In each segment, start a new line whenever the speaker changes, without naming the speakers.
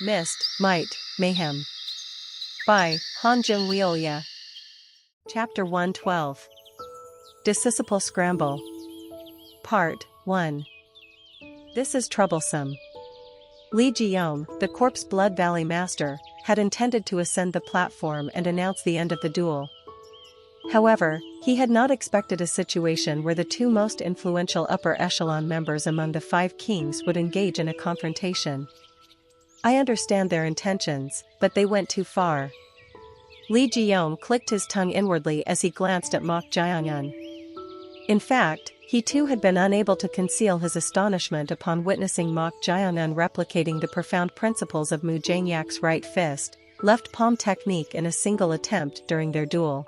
Myst, Might, Mayhem. By Hanjung Liuya. Chapter 112. Disciple Scramble. Part 1. This is troublesome. Li Jiong, the Corpse Blood Valley Master, had intended to ascend the platform and announce the end of the duel. However, he had not expected a situation where the two most influential upper echelon members among the Five Kings would engage in a confrontation. I understand their intentions, but they went too far. Li Jiong clicked his tongue inwardly as he glanced at Mok Jiangyun. In fact, he too had been unable to conceal his astonishment upon witnessing Mok Jiangyun replicating the profound principles of Mu Jianyak's right fist, left palm technique in a single attempt during their duel.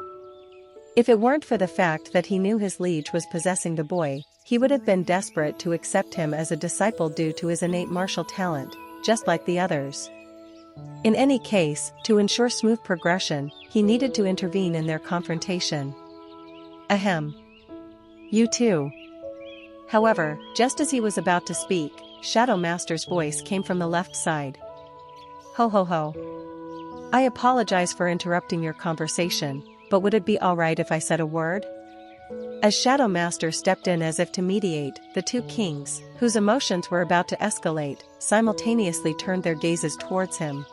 If it weren't for the fact that he knew his liege was possessing the boy, he would have been desperate to accept him as a disciple due to his innate martial talent, just like the others. In any case, to ensure smooth progression, he needed to intervene in their confrontation. Ahem. You too. However, just as he was about to speak, Shadow Master's voice came from the left side. Ho ho ho. I apologize for interrupting your conversation, but would it be alright if I said a word? As Shadow Master stepped in as if to mediate, the two kings, whose emotions were about to escalate, simultaneously turned their gazes towards him.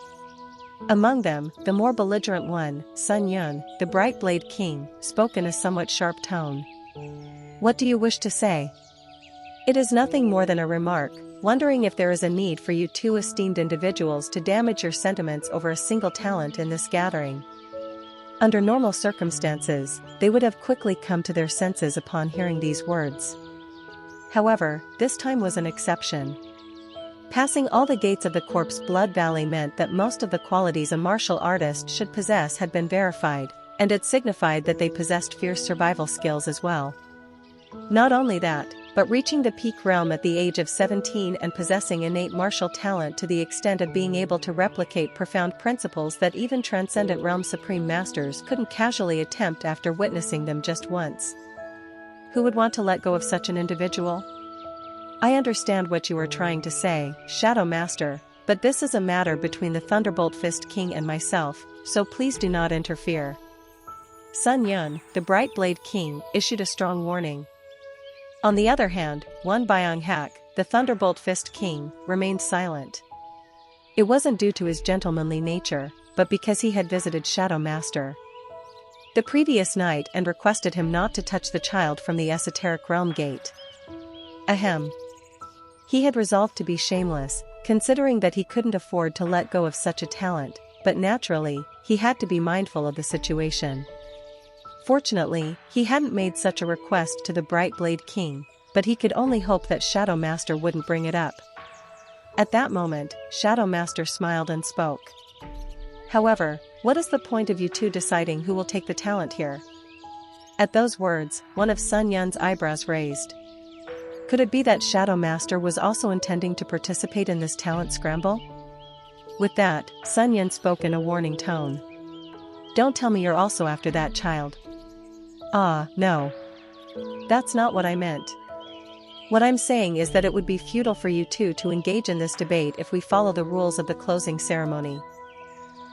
Among them, the more belligerent one, Sun Yun, the Bright Blade King, spoke in a somewhat sharp tone. What do you wish to say? It is nothing more than a remark, wondering if there is a need for you two esteemed individuals to damage your sentiments over a single talent in this gathering. Under normal circumstances, they would have quickly come to their senses upon hearing these words. However, this time was an exception. Passing all the gates of the Corpse Blood Valley meant that most of the qualities a martial artist should possess had been verified, and it signified that they possessed fierce survival skills as well. Not only that, but reaching the peak realm at the age of 17 and possessing innate martial talent to the extent of being able to replicate profound principles that even Transcendent Realm Supreme Masters couldn't casually attempt after witnessing them just once. Who would want to let go of such an individual? I understand what you are trying to say, Shadow Master, but this is a matter between the Thunderbolt Fist King and myself, so please do not interfere. Sun Yun, the Bright Blade King, issued a strong warning. On the other hand, Wan Byung-hak, the Thunderbolt Fist King, remained silent. It wasn't due to his gentlemanly nature, but because he had visited Shadow Master the previous night and requested him not to touch the child from the Esoteric Realm Gate. Ahem. He had resolved to be shameless, considering that he couldn't afford to let go of such a talent, but naturally, he had to be mindful of the situation. Fortunately, he hadn't made such a request to the Bright Blade King, but he could only hope that Shadow Master wouldn't bring it up. At that moment, Shadow Master smiled and spoke. However, what is the point of you two deciding who will take the talent here? At those words, one of Sun Yun's eyebrows raised. Could it be that Shadow Master was also intending to participate in this talent scramble? With that, Sun Yun spoke in a warning tone. Don't tell me you're also after that child. Ah, no. That's not what I meant. What I'm saying is that it would be futile for you two to engage in this debate if we follow the rules of the closing ceremony.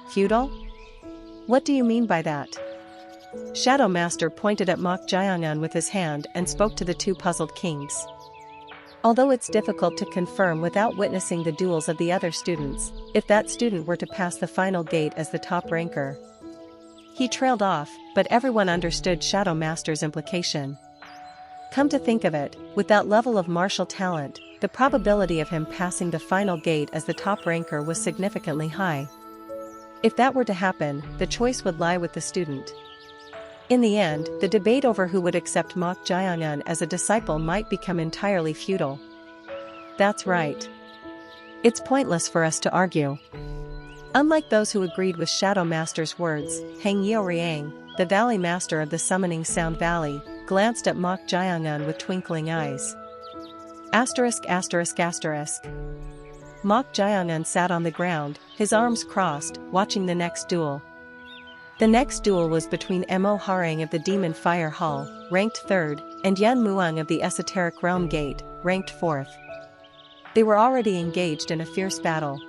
Futile? What do you mean by that? Shadow Master pointed at Mok Jiangyun with his hand and spoke to the two puzzled kings. Although it's difficult to confirm without witnessing the duels of the other students, if that student were to pass the final gate as the top ranker. He trailed off, but everyone understood Shadow Master's implication. Come to think of it, with that level of martial talent, the probability of him passing the final gate as the top ranker was significantly high. If that were to happen, the choice would lie with the student. In the end, the debate over who would accept Mok Jiangyun as a disciple might become entirely futile. That's right. It's pointless for us to argue. Unlike those who agreed with Shadow Master's words, Hang Yeoriang, the Valley Master of the Summoning Sound Valley, glanced at Mok Jiangyun with twinkling eyes. Asterisk asterisk asterisk. Mok Jiangyun sat on the ground, his arms crossed, watching the next duel. The next duel was between Mo Harang of the Demon Fire Hall, ranked 3rd, and Yan Muang of the Esoteric Realm Gate, ranked 4th. They were already engaged in a fierce battle.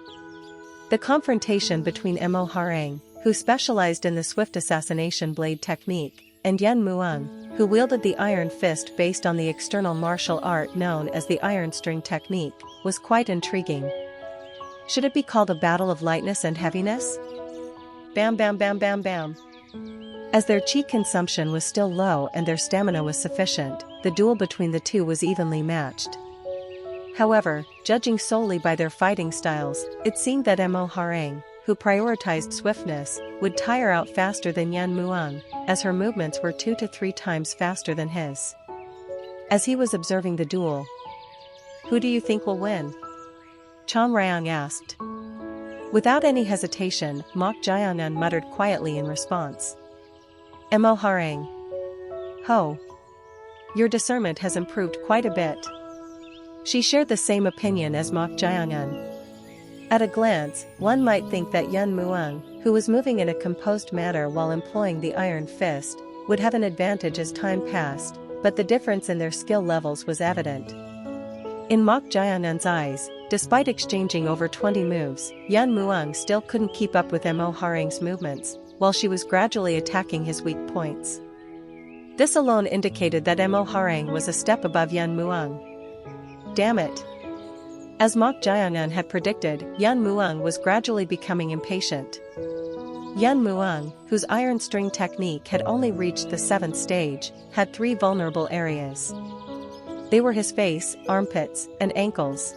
The confrontation between Mo Harang, who specialized in the swift assassination blade technique, and Yan Muang, who wielded the iron fist based on the external martial art known as the iron string technique, was quite intriguing. Should it be called a battle of lightness and heaviness? Bam bam bam bam bam. As their chi consumption was still low and their stamina was sufficient, the duel between the two was evenly matched. However, judging solely by their fighting styles, it seemed that Mo Harang, who prioritized swiftness, would tire out faster than Yan Muang, as her movements were 2 to 3 times faster than his. As he was observing the duel, "Who do you think will win?" Chom Ryang asked. Without any hesitation, Mok Jianan muttered quietly in response. Mo Harang. Ho. Your discernment has improved quite a bit. She shared the same opinion as Mok Jianan. At a glance, one might think that Yan Muang, who was moving in a composed manner while employing the iron fist, would have an advantage as time passed, but the difference in their skill levels was evident. In Mok Jianan's eyes, despite exchanging over 20 moves, Yan Muang still couldn't keep up with Mo Harang's movements, while she was gradually attacking his weak points. This alone indicated that Mo Harang was a step above Yan Muang. Damn it! As Mok Jianan had predicted, Yan Muang was gradually becoming impatient. Yan Muang, whose iron string technique had only reached the 7th stage, had 3 vulnerable areas. They were his face, armpits, and ankles.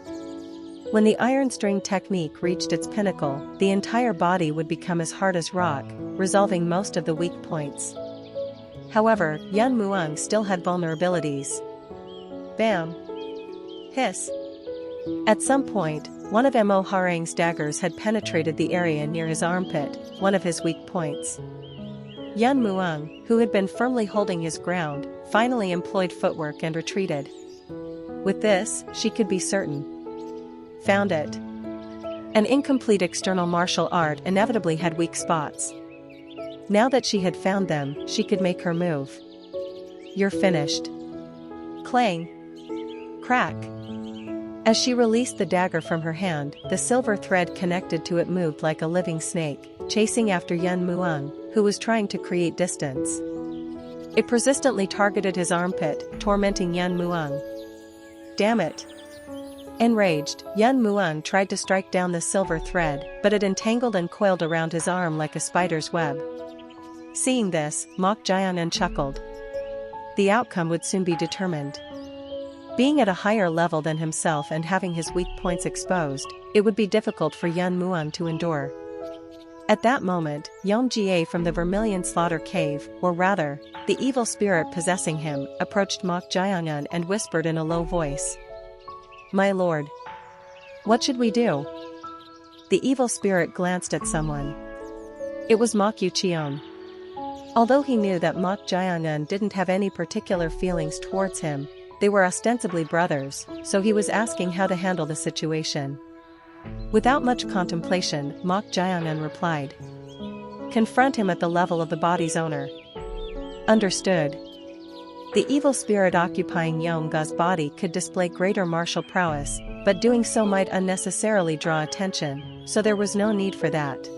When the iron string technique reached its pinnacle, the entire body would become as hard as rock, resolving most of the weak points. However, Yan Muang still had vulnerabilities. Bam! Hiss! At some point, one of Mo Harang's daggers had penetrated the area near his armpit, one of his weak points. Yan Muang, who had been firmly holding his ground, finally employed footwork and retreated. With this, she could be certain. Found it. An incomplete external martial art inevitably had weak spots. Now that she had found them, she could make her move. You're finished. Clang. Crack. As she released the dagger from her hand, the silver thread connected to it moved like a living snake, chasing after Yan Muang, who was trying to create distance. It persistently targeted his armpit, tormenting Yan Muang. Damn it! Enraged, Yan Muang tried to strike down the silver thread, but it entangled and coiled around his arm like a spider's web. Seeing this, Mok Jianan chuckled. The outcome would soon be determined. Being at a higher level than himself and having his weak points exposed, it would be difficult for Yan Muang to endure. At that moment, Yom Jie from the Vermilion Slaughter Cave, or rather, the evil spirit possessing him, approached Mok Jianan and whispered in a low voice. My lord. What should we do? The evil spirit glanced at someone. It was Mok Yuqion. Although he knew that Mok Jianan didn't have any particular feelings towards him, they were ostensibly brothers, so he was asking how to handle the situation. Without much contemplation, Mok Jianan replied. Confront him at the level of the body's owner. Understood. The evil spirit occupying Yong-Ga's body could display greater martial prowess, but doing so might unnecessarily draw attention, so there was no need for that.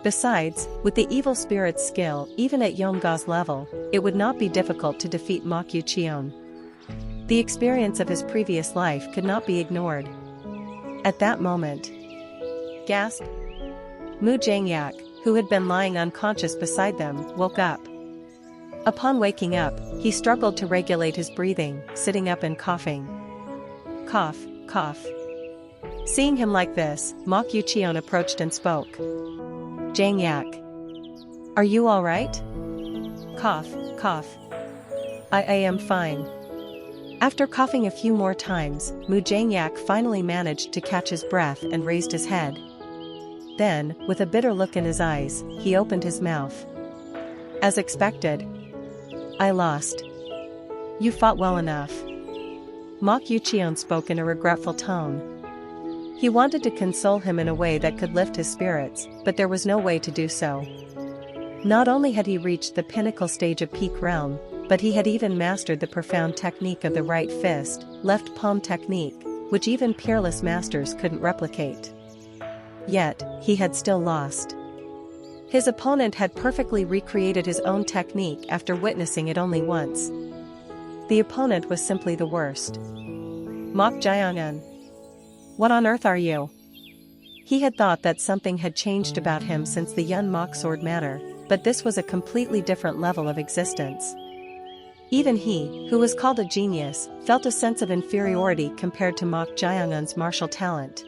Besides, with the evil spirit's skill, even at Yong-Ga's level, it would not be difficult to defeat Mok Yuqion. The experience of his previous life could not be ignored. At that moment, gasp! Mu Zhangyak, who had been lying unconscious beside them, woke up. Upon waking up, he struggled to regulate his breathing, sitting up and coughing. Cough, cough. Seeing him like this, Mok Yuqion approached and spoke. Zhangyak. Are you all right? Cough, cough. I am fine. After coughing a few more times, Mu Zhangyak finally managed to catch his breath and raised his head. Then, with a bitter look in his eyes, he opened his mouth. As expected. I lost. You fought well enough. Mok Yuqion spoke in a regretful tone. He wanted to console him in a way that could lift his spirits, but there was no way to do so. Not only had he reached the pinnacle stage of peak realm, but he had even mastered the profound technique of the right fist, left palm technique, which even peerless masters couldn't replicate. Yet, he had still lost. His opponent had perfectly recreated his own technique after witnessing it only once. The opponent was simply the worst. Mok Jae-eun. What on earth are you? He had thought that something had changed about him since the Yun Mok sword matter, but this was a completely different level of existence. Even he, who was called a genius, felt a sense of inferiority compared to Mok Jae-eun's martial talent.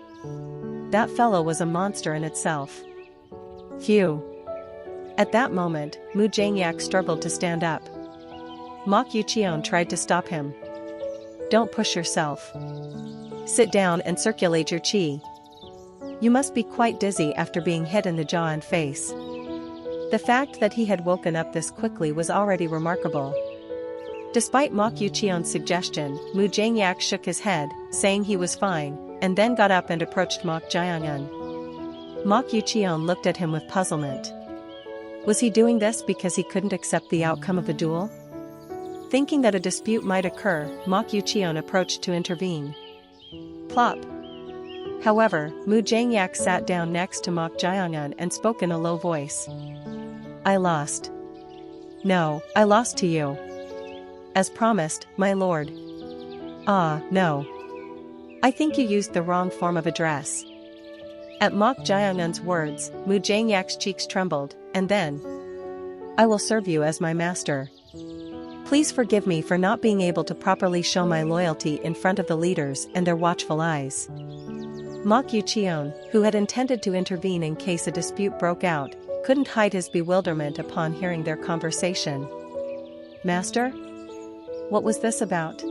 That fellow was a monster in itself. Phew. At that moment, Mu Jangyak struggled to stand up. Mok Yucheon tried to stop him. Don't push yourself. Sit down and circulate your chi. You must be quite dizzy after being hit in the jaw and face. The fact that he had woken up this quickly was already remarkable. Despite Mok Yucheon's suggestion, Mu Jangyak shook his head, saying he was fine, and then got up and approached Mok Jae-eun. Mok Yucheon looked at him with puzzlement. Was he doing this because he couldn't accept the outcome of the duel? Thinking that a dispute might occur, Mok Yucheon approached to intervene. Plop. However, Mu Jangyak sat down next to Mok Jae-eun and spoke in a low voice. I lost. No, I lost to you. As promised, my lord. Ah, no. I think you used the wrong form of address. At Mok Jae-eun's words, Mu Jangyak's cheeks trembled, and then, I will serve you as my master. Please forgive me for not being able to properly show my loyalty in front of the leaders and their watchful eyes. Mok Yucheon, who had intended to intervene in case a dispute broke out, couldn't hide his bewilderment upon hearing their conversation. Master? What was this about?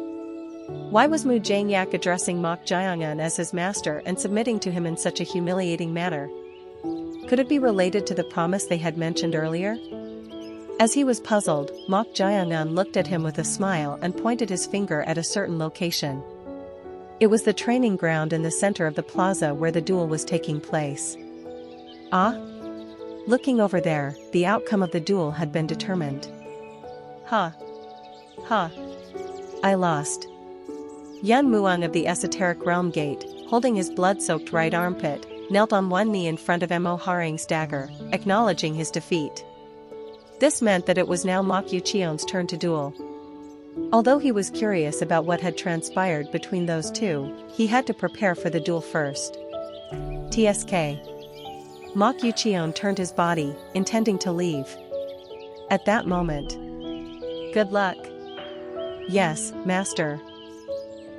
Why was Mu Jangyak addressing Mok Jae-eun as his master and submitting to him in such a humiliating manner? Could it be related to the promise they had mentioned earlier? As he was puzzled, Mok Jae-eun looked at him with a smile and pointed his finger at a certain location. It was the training ground in the center of the plaza where the duel was taking place. Ah? Looking over there, the outcome of the duel had been determined. Ha. Ha. I lost. Yun Muang of the Esoteric Realm Gate, holding his blood-soaked right armpit, knelt on one knee in front of Mo Harang's dagger, acknowledging his defeat. This meant that it was now Mok Yucheon's turn to duel. Although he was curious about what had transpired between those two, he had to prepare for the duel first. TSK. Mok Yucheon turned his body, intending to leave. At that moment. Good luck. Yes, master.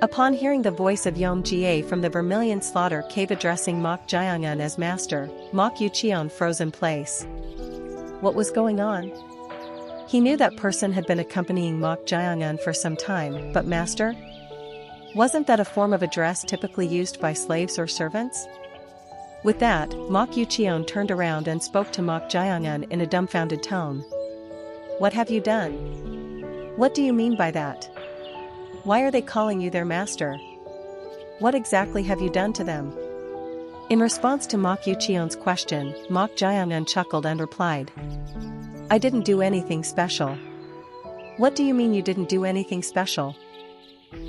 Upon hearing the voice of Yom Jie from the Vermilion Slaughter Cave addressing Mok Jae-eun as master, Mok Yucheon froze in place. What was going on? He knew that person had been accompanying Mok Jae-eun for some time, but master? Wasn't that a form of address typically used by slaves or servants? With that, Mok Yucheon turned around and spoke to Mok Jae-eun in a dumbfounded tone. What have you done? What do you mean by that? Why are they calling you their master? What exactly have you done to them? In response to Mok Yucheon's question, Mok Jae-eun chuckled and replied. I didn't do anything special. What do you mean you didn't do anything special?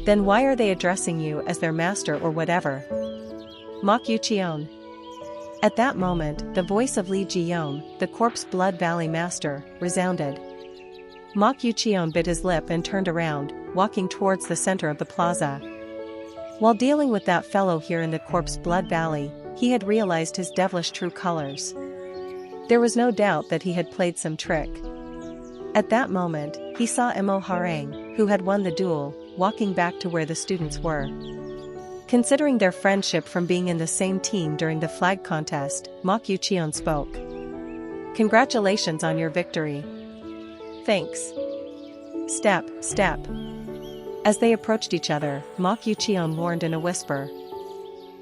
Then why are they addressing you as their master or whatever? Mok Yucheon. At that moment, the voice of Lee Ji-yeon, the Corpse Blood Valley master, resounded. Mok Yucheon bit his lip and turned around, walking towards the center of the plaza. While dealing with that fellow here in the Corpse Blood Valley, he had realized his devilish true colors. There was no doubt that he had played some trick. At that moment, he saw Mo Harang, who had won the duel, walking back to where the students were. Considering their friendship from being in the same team during the flag contest, Mok Yucheon spoke. Congratulations on your victory. Thanks. Step, step. As they approached each other, Mok Yucheon warned in a whisper.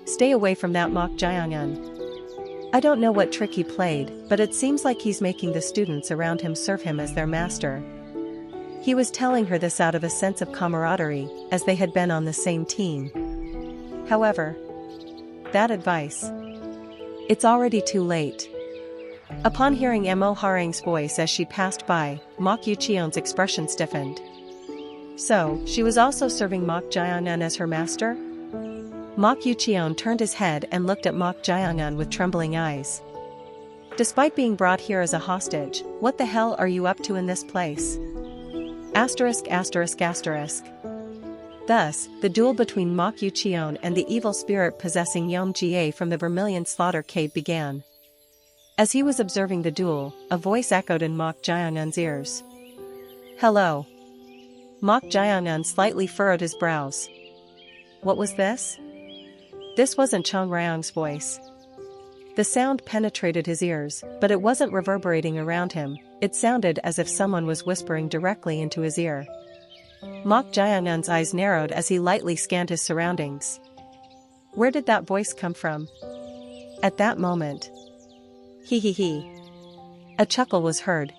Stay away from that Mok Jae-eun. I don't know what trick he played, but it seems like he's making the students around him serve him as their master. He was telling her this out of a sense of camaraderie, as they had been on the same team. However, that advice. It's already too late. Upon hearing Mo Harang's voice as she passed by, Mok Yucheon's expression stiffened. So, she was also serving Mok Jae-eun as her master? Mok Yucheon turned his head and looked at Mok Jaeyoung with trembling eyes. Despite being brought here as a hostage, what the hell are you up to in this place? Asterisk asterisk asterisk. Thus, the duel between Mok Yucheon and the evil spirit possessing Yom Jie from the Vermilion Slaughter Cave began. As he was observing the duel, a voice echoed in Mok Jaeyoung's ears. Hello. Mok Jaeyoung slightly furrowed his brows. What was this? This wasn't Chong Ryong's voice. The sound penetrated his ears, but it wasn't reverberating around him. It sounded as if someone was whispering directly into his ear. Mok Jaeyoung's eyes narrowed as he lightly scanned his surroundings. Where did that voice come from? At that moment, he. A chuckle was heard.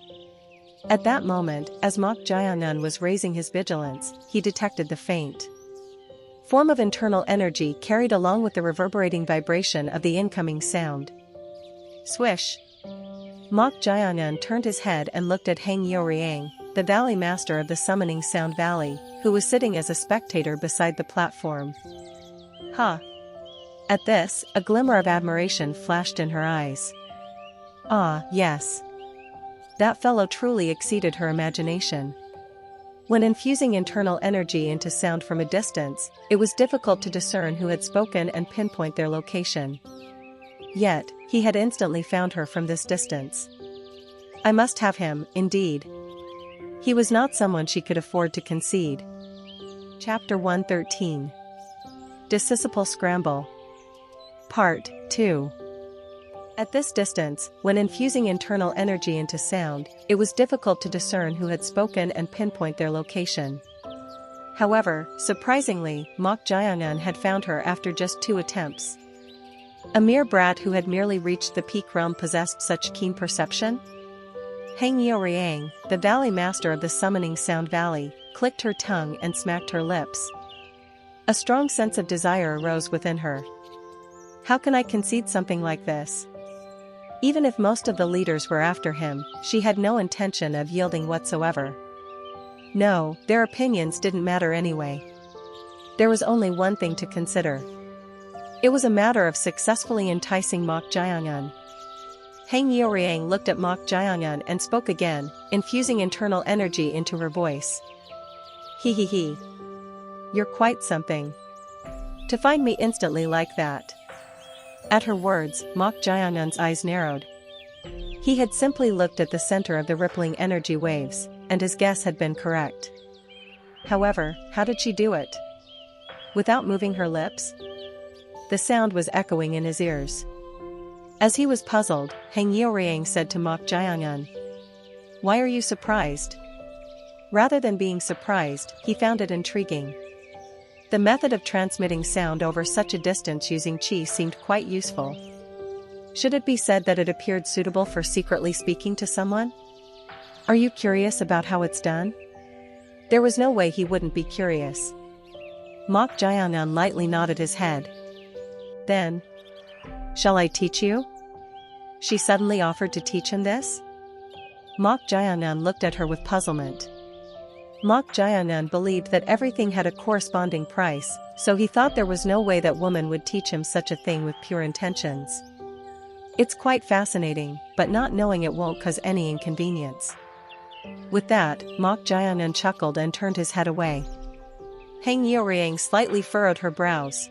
At that moment, as Mok Jaeyoung was raising his vigilance, he detected the faint form of internal energy carried along with the reverberating vibration of the incoming sound. Swish! Mok Jaeyoung turned his head and looked at Hang Yeoriang, the valley master of the summoning sound valley, who was sitting as a spectator beside the platform. Ha! At this, a glimmer of admiration flashed in her eyes. Ah, yes. That fellow truly exceeded her imagination. When infusing internal energy into sound from a distance, it was difficult to discern who had spoken and pinpoint their location. Yet, he had instantly found her from this distance. I must have him, indeed. He was not someone she could afford to concede. Chapter 113. Disciple Scramble. Part 2. At this distance, when infusing internal energy into sound, it was difficult to discern who had spoken and pinpoint their location. However, surprisingly, Mok Jaeyoung had found her after just 2 attempts. A mere brat who had merely reached the peak realm possessed such keen perception? Hang Yeoriang, the valley master of the summoning sound valley, clicked her tongue and smacked her lips. A strong sense of desire arose within her. How can I concede something like this? Even if most of the leaders were after him, she had no intention of yielding whatsoever. No, their opinions didn't matter anyway. There was only one thing to consider. It was a matter of successfully enticing Mok Jaeyoung. Hang Yeoriang looked at Mok Jaeyoung and spoke again, infusing internal energy into her voice. He. You're quite something. To find me instantly like that. At her words, Mok Jaeyoung's eyes narrowed. He had simply looked at the center of the rippling energy waves, and his guess had been correct. However, how did she do it? Without moving her lips? The sound was echoing in his ears. As he was puzzled, Hang Yeoriang said to Mok Jaeyoung, "Why are you surprised?" Rather than being surprised, he found it intriguing. The method of transmitting sound over such a distance using qi seemed quite useful. Should it be said that it appeared suitable for secretly speaking to someone? Are you curious about how it's done? There was no way he wouldn't be curious. Mok Jaeyoung lightly nodded his head. Then, shall I teach you? She suddenly offered to teach him this? Mok Jaeyoung looked at her with puzzlement. Mok Jaeyoung believed that everything had a corresponding price, so he thought there was no way that woman would teach him such a thing with pure intentions. It's quite fascinating, but not knowing it won't cause any inconvenience. With that, Mok Jaeyoung chuckled and turned his head away. Hang Yeoriang slightly furrowed her brows.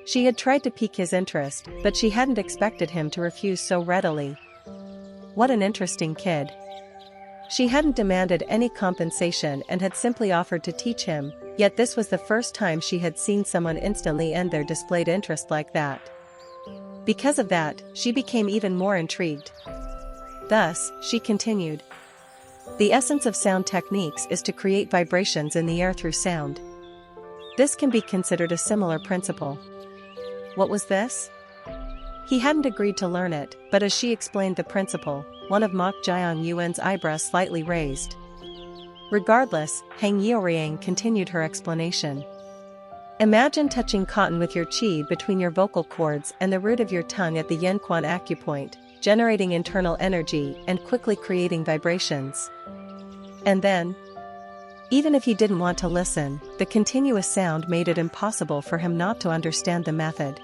She had tried to pique his interest, but she hadn't expected him to refuse so readily. What an interesting kid. She hadn't demanded any compensation and had simply offered to teach him, yet this was the first time she had seen someone instantly end their displayed interest like that. Because of that, she became even more intrigued. Thus, she continued. The essence of sound techniques is to create vibrations in the air through sound. This can be considered a similar principle. What was this? He hadn't agreed to learn it, but as she explained the principle, one of Mok Jaeyoung's eyebrows slightly raised. Regardless, Hang Yeoriang continued her explanation. Imagine touching cotton with your qi between your vocal cords and the root of your tongue at the Yanquan acupoint, generating internal energy and quickly creating vibrations. And then, Even if he didn't want to listen, the continuous sound made it impossible for him not to understand the method.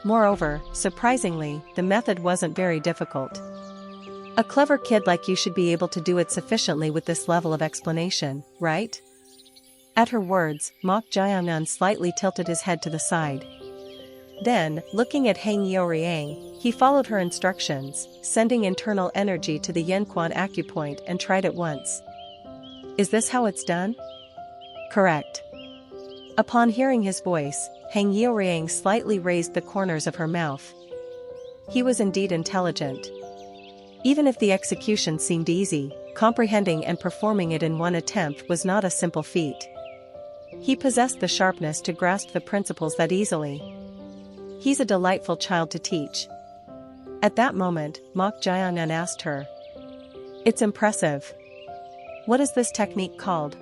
Moreover, surprisingly, the method wasn't very difficult. A clever kid like you should be able to do it sufficiently with this level of explanation, right? At her words, Mok Jiangnan slightly tilted his head to the side. Then, looking at Hang Youriang, he followed her instructions, sending internal energy to the Yanquan acupoint and tried it once. Is this how it's done? Correct. Upon hearing his voice, Hang Youriang slightly raised the corners of her mouth. He was indeed intelligent. Even if the execution seemed easy, comprehending and performing it in one attempt was not a simple feat. He possessed the sharpness to grasp the principles that easily. He's a delightful child to teach. At that moment, Mok Jiangnan asked her. It's impressive. What is this technique called?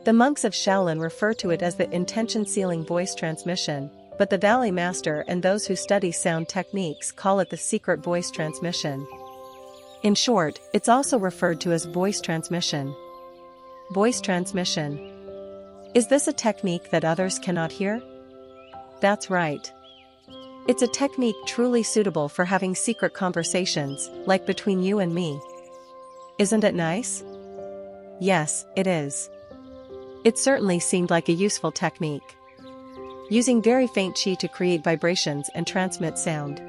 The monks of Shaolin refer to it as the intention-sealing voice transmission, but the Valley Master and those who study sound techniques call it the secret voice transmission. In short, it's also referred to as voice transmission. Voice transmission. Is this a technique that others cannot hear? That's right. It's a technique truly suitable for having secret conversations, like between you and me. Isn't it nice? Yes, it is. It certainly seemed like a useful technique. Using very faint qi to create vibrations and transmit sound.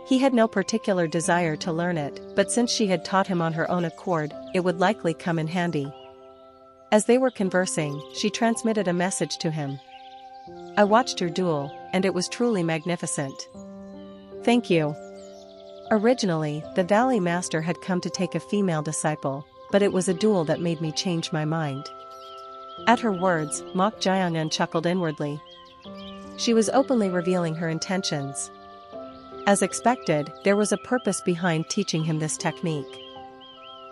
He had no particular desire to learn it, but since she had taught him on her own accord, it would likely come in handy. As they were conversing, she transmitted a message to him. I watched your duel, and it was truly magnificent. Thank you. Originally, the Valley Master had come to take a female disciple, but it was a duel that made me change my mind. At her words, Mok Jiangnan chuckled inwardly. She was openly revealing her intentions. As expected, there was a purpose behind teaching him this technique.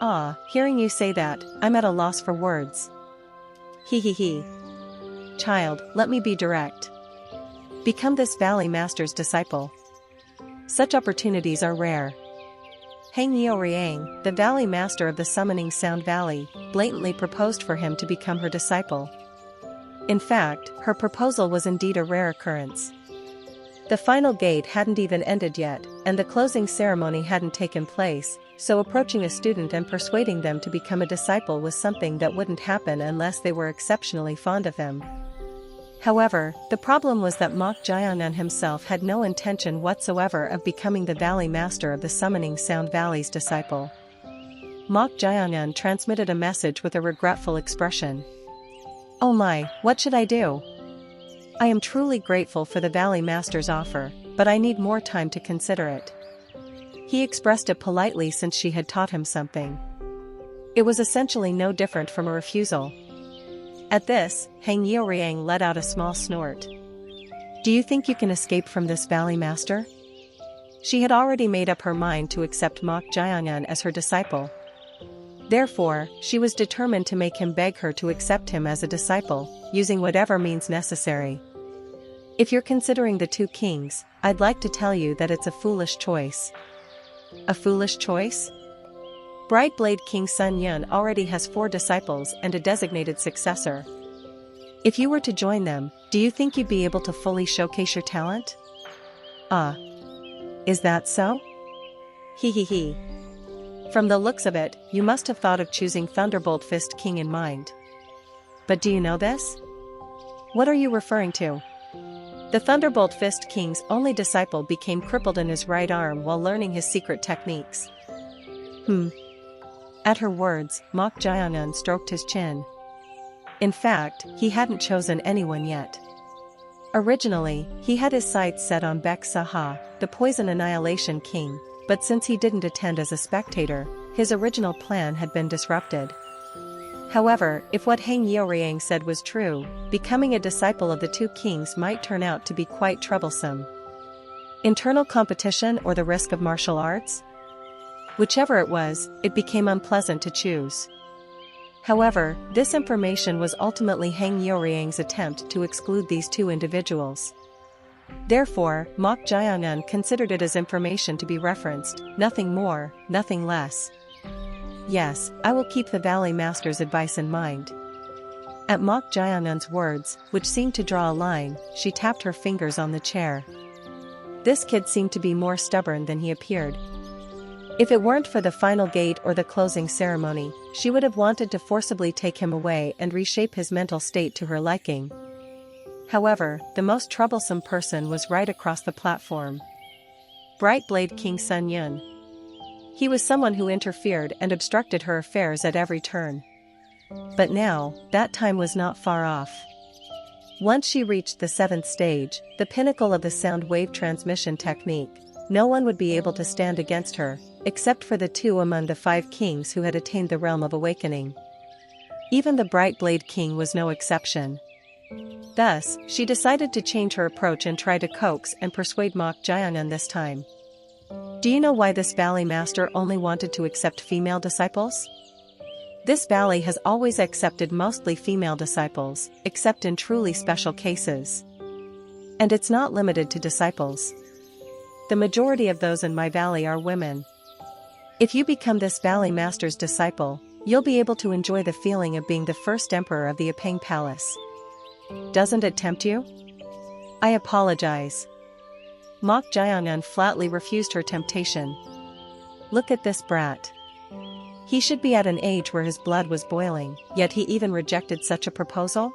Ah, hearing you say that, I'm at a loss for words. He. Child, let me be direct. Become this Valley Master's disciple. Such opportunities are rare. Hang Youriang, the Valley Master of the Summoning Sound Valley, blatantly proposed for him to become her disciple. In fact, her proposal was indeed a rare occurrence. The final gate hadn't even ended yet, and the closing ceremony hadn't taken place, so approaching a student and persuading them to become a disciple was something that wouldn't happen unless they were exceptionally fond of him. However, the problem was that Mok Jiangnan himself had no intention whatsoever of becoming the Valley Master of the Summoning Sound Valley's disciple. Mok Jiangnan transmitted a message with a regretful expression. Oh my, what should I do? I am truly grateful for the Valley Master's offer, but I need more time to consider it. He expressed it politely since she had taught him something. It was essentially no different from a refusal. At this, Hang Youriang let out a small snort. Do you think you can escape from this Valley Master? She had already made up her mind to accept Mok Jiangnan as her disciple. Therefore, she was determined to make him beg her to accept him as a disciple, using whatever means necessary. If you're considering the two kings, I'd like to tell you that it's a foolish choice. A foolish choice? Bright Blade King Sun Yun already has 4 disciples and a designated successor. If you were to join them, do you think you'd be able to fully showcase your talent? Is that so? He. From the looks of it, you must have thought of choosing Thunderbolt Fist King in mind. But do you know this? What are you referring to? The Thunderbolt Fist King's only disciple became crippled in his right arm while learning his secret techniques. At her words, Mok Jiangnan stroked his chin. In fact, he hadn't chosen anyone yet. Originally, he had his sights set on Bek Saha, the Poison Annihilation King, but since he didn't attend as a spectator, his original plan had been disrupted. However, if what Hang Youriang said was true, becoming a disciple of the two kings might turn out to be quite troublesome. Internal competition or the risk of martial arts? Whichever it was, it became unpleasant to choose. However, this information was ultimately Hang Youriang's attempt to exclude these two individuals. Therefore, Mok Jiangnan considered it as information to be referenced, nothing more, nothing less. Yes, I will keep the Valley Master's advice in mind. At Mok Jayanun's words, which seemed to draw a line, she tapped her fingers on the chair. This kid seemed to be more stubborn than he appeared. If it weren't for the final gate or the closing ceremony, she would have wanted to forcibly take him away and reshape his mental state to her liking. However, the most troublesome person was right across the platform. Bright Blade King Sun Yun. He was someone who interfered and obstructed her affairs at every turn. But now, that time was not far off. Once she reached the 7th stage, the pinnacle of the sound wave transmission technique, no one would be able to stand against her, except for the 2 among the 5 kings who had attained the realm of awakening. Even the Bright Blade King was no exception. Thus, she decided to change her approach and try to coax and persuade Mok Jayanun this time. Do you know why this Valley Master only wanted to accept female disciples? This valley has always accepted mostly female disciples, except in truly special cases. And it's not limited to disciples. The majority of those in my valley are women. If you become this Valley Master's disciple, you'll be able to enjoy the feeling of being the first emperor of the Apeng Palace. Doesn't it tempt you? I apologize. Mok Jayanun flatly refused her temptation. Look at this brat. He should be at an age where his blood was boiling, yet he even rejected such a proposal?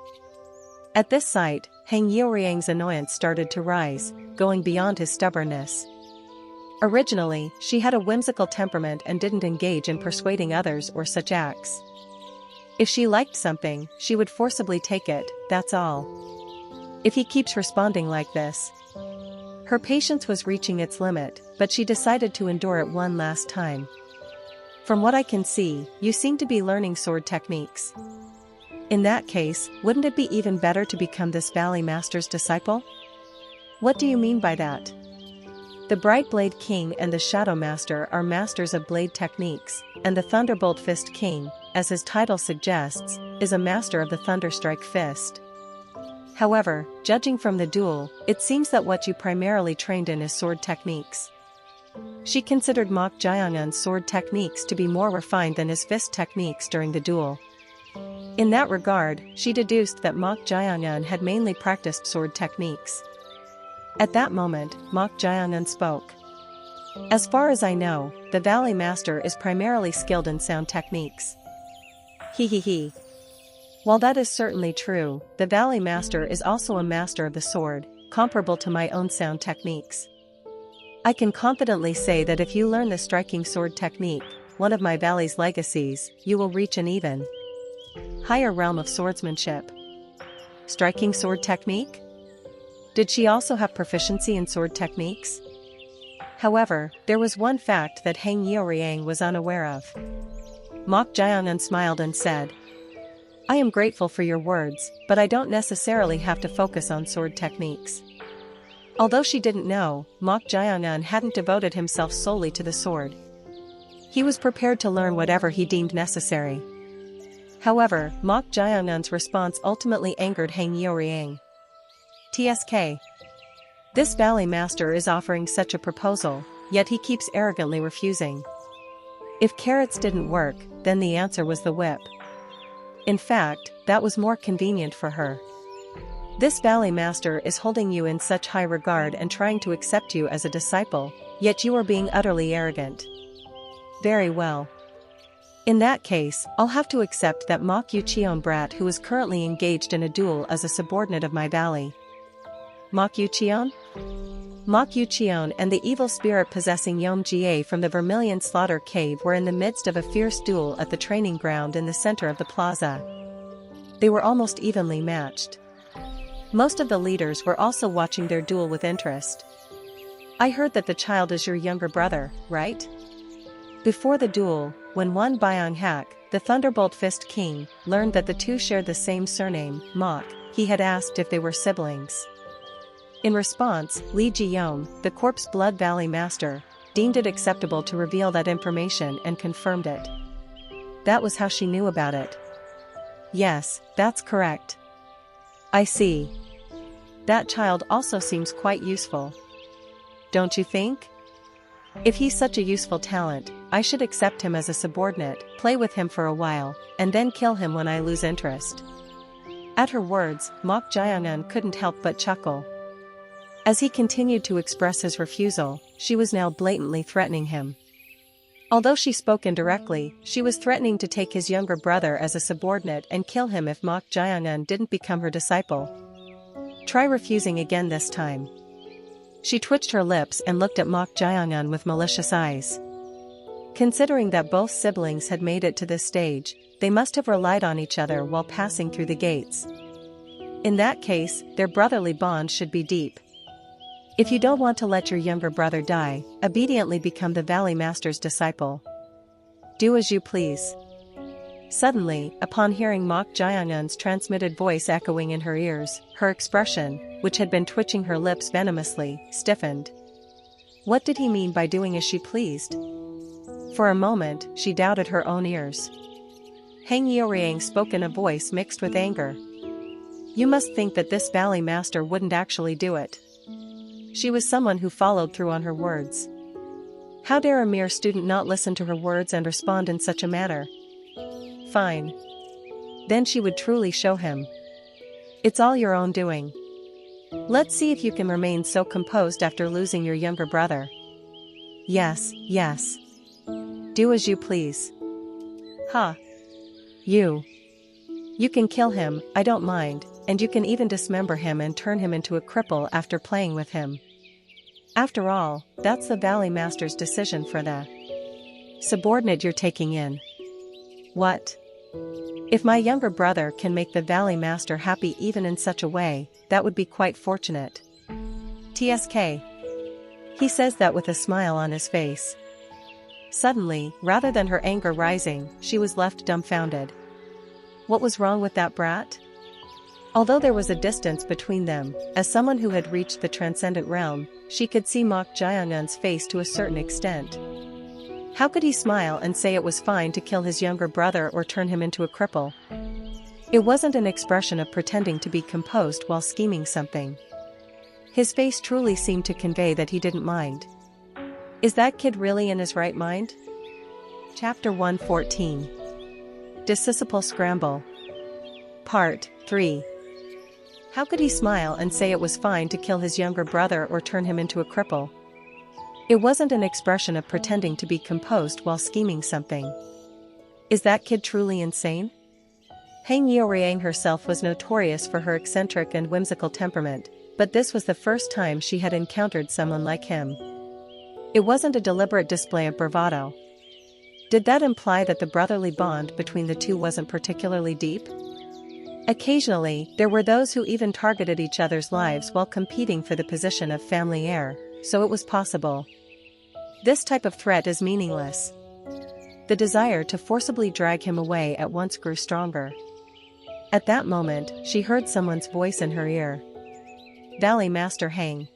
At this sight, Heng Yiuriang's annoyance started to rise, going beyond his stubbornness. Originally, she had a whimsical temperament and didn't engage in persuading others or such acts. If she liked something, she would forcibly take it, that's all. If he keeps responding like this. Her patience was reaching its limit, but she decided to endure it one last time. From what I can see, you seem to be learning sword techniques. In that case, wouldn't it be even better to become this Valley Master's disciple? What do you mean by that? The Bright Blade King and the Shadow Master are masters of blade techniques, and the Thunderbolt Fist King, as his title suggests, is a master of the Thunderstrike Fist. However, judging from the duel, it seems that what you primarily trained in is sword techniques. She considered Mok Jayanun's sword techniques to be more refined than his fist techniques during the duel. In that regard, she deduced that Mok Jayanun had mainly practiced sword techniques. At that moment, Mok Jayanun spoke. As far as I know, the Valley Master is primarily skilled in sound techniques. He. While that is certainly true, the Valley Master is also a master of the sword, comparable to my own sound techniques. I can confidently say that if you learn the striking sword technique, one of my valley's legacies, you will reach an even higher realm of swordsmanship. Striking sword technique? Did she also have proficiency in sword techniques? However, there was one fact that Heng Yiuriang was unaware of. Mok Jayanun smiled and said, I am grateful for your words, but I don't necessarily have to focus on sword techniques. Although she didn't know, Mok Jayanun hadn't devoted himself solely to the sword. He was prepared to learn whatever he deemed necessary. However, Mok Jayanun's response ultimately angered Heng Yiuriang. TSK. This Valley Master is offering such a proposal, yet he keeps arrogantly refusing. If carrots didn't work, then the answer was the whip. In fact, that was more convenient for her. This Valley Master is holding you in such high regard and trying to accept you as a disciple, yet you are being utterly arrogant. Very well. In that case, I'll have to accept that Mok Yucheon brat who is currently engaged in a duel as a subordinate of my valley. Mok Yucheon? Mok Yucheon and the evil spirit possessing Yom Jie from the Vermilion Slaughter Cave were in the midst of a fierce duel at the training ground in the center of the plaza. They were almost evenly matched. Most of the leaders were also watching their duel with interest. I heard that the child is your younger brother, right? Before the duel, when Wan Byung-hak, the Thunderbolt Fist King, learned that the two shared the same surname, Mok, he had asked if they were siblings. In response, Li Jiyom, the Corpse Blood Valley Master, deemed it acceptable to reveal that information and confirmed it. That was how she knew about it. Yes, that's correct. I see. That child also seems quite useful. Don't you think? If he's such a useful talent, I should accept him as a subordinate, play with him for a while, and then kill him when I lose interest. At her words, Mok Jae-eun couldn't help but chuckle. As he continued to express his refusal, she was now blatantly threatening him. Although she spoke indirectly, she was threatening to take his younger brother as a subordinate and kill him if Mok Jae-eun didn't become her disciple. Try refusing again this time. She twitched her lips and looked at Mok Jae-eun with malicious eyes. Considering that both siblings had made it to this stage, they must have relied on each other while passing through the gates. In that case, their brotherly bond should be deep. If you don't want to let your younger brother die, obediently become the Valley Master's disciple. Do as you please. Suddenly, upon hearing Mok Jae-eun's transmitted voice echoing in her ears, her expression, which had been twitching her lips venomously, stiffened. What did he mean by doing as she pleased? For a moment, she doubted her own ears. Hang Yeoriang spoke in a voice mixed with anger. You must think that this Valley Master wouldn't actually do it. She was someone who followed through on her words. How dare a mere student not listen to her words and respond in such a manner? Fine. Then she would truly show him. It's all your own doing. Let's see if you can remain so composed after losing your younger brother. Yes, yes. Do as you please. Ha. You can kill him, I don't mind, and you can even dismember him and turn him into a cripple after playing with him. After all, that's the Valley Master's decision for the subordinate you're taking in. What? If my younger brother can make the Valley Master happy even in such a way, that would be quite fortunate. TSK. He says that with a smile on his face. Suddenly, rather than her anger rising, she was left dumbfounded. What was wrong with that brat? Although there was a distance between them, as someone who had reached the transcendent realm, she could see Mok Jae-eun's face to a certain extent. How could he smile and say it was fine to kill his younger brother or turn him into a cripple? It wasn't an expression of pretending to be composed while scheming something. His face truly seemed to convey that he didn't mind. Is that kid really in his right mind? Chapter 114. Disciple Scramble. Part 3. How could he smile and say it was fine to kill his younger brother or turn him into a cripple? It wasn't an expression of pretending to be composed while scheming something. Is that kid truly insane? Hang Yeoriang herself was notorious for her eccentric and whimsical temperament, but this was the first time she had encountered someone like him. It wasn't a deliberate display of bravado. Did that imply that the brotherly bond between the two wasn't particularly deep? Occasionally, there were those who even targeted each other's lives while competing for the position of family heir, so it was possible. This type of threat is meaningless. The desire to forcibly drag him away at once grew stronger. At that moment, she heard someone's voice in her ear. Valley Master Hang.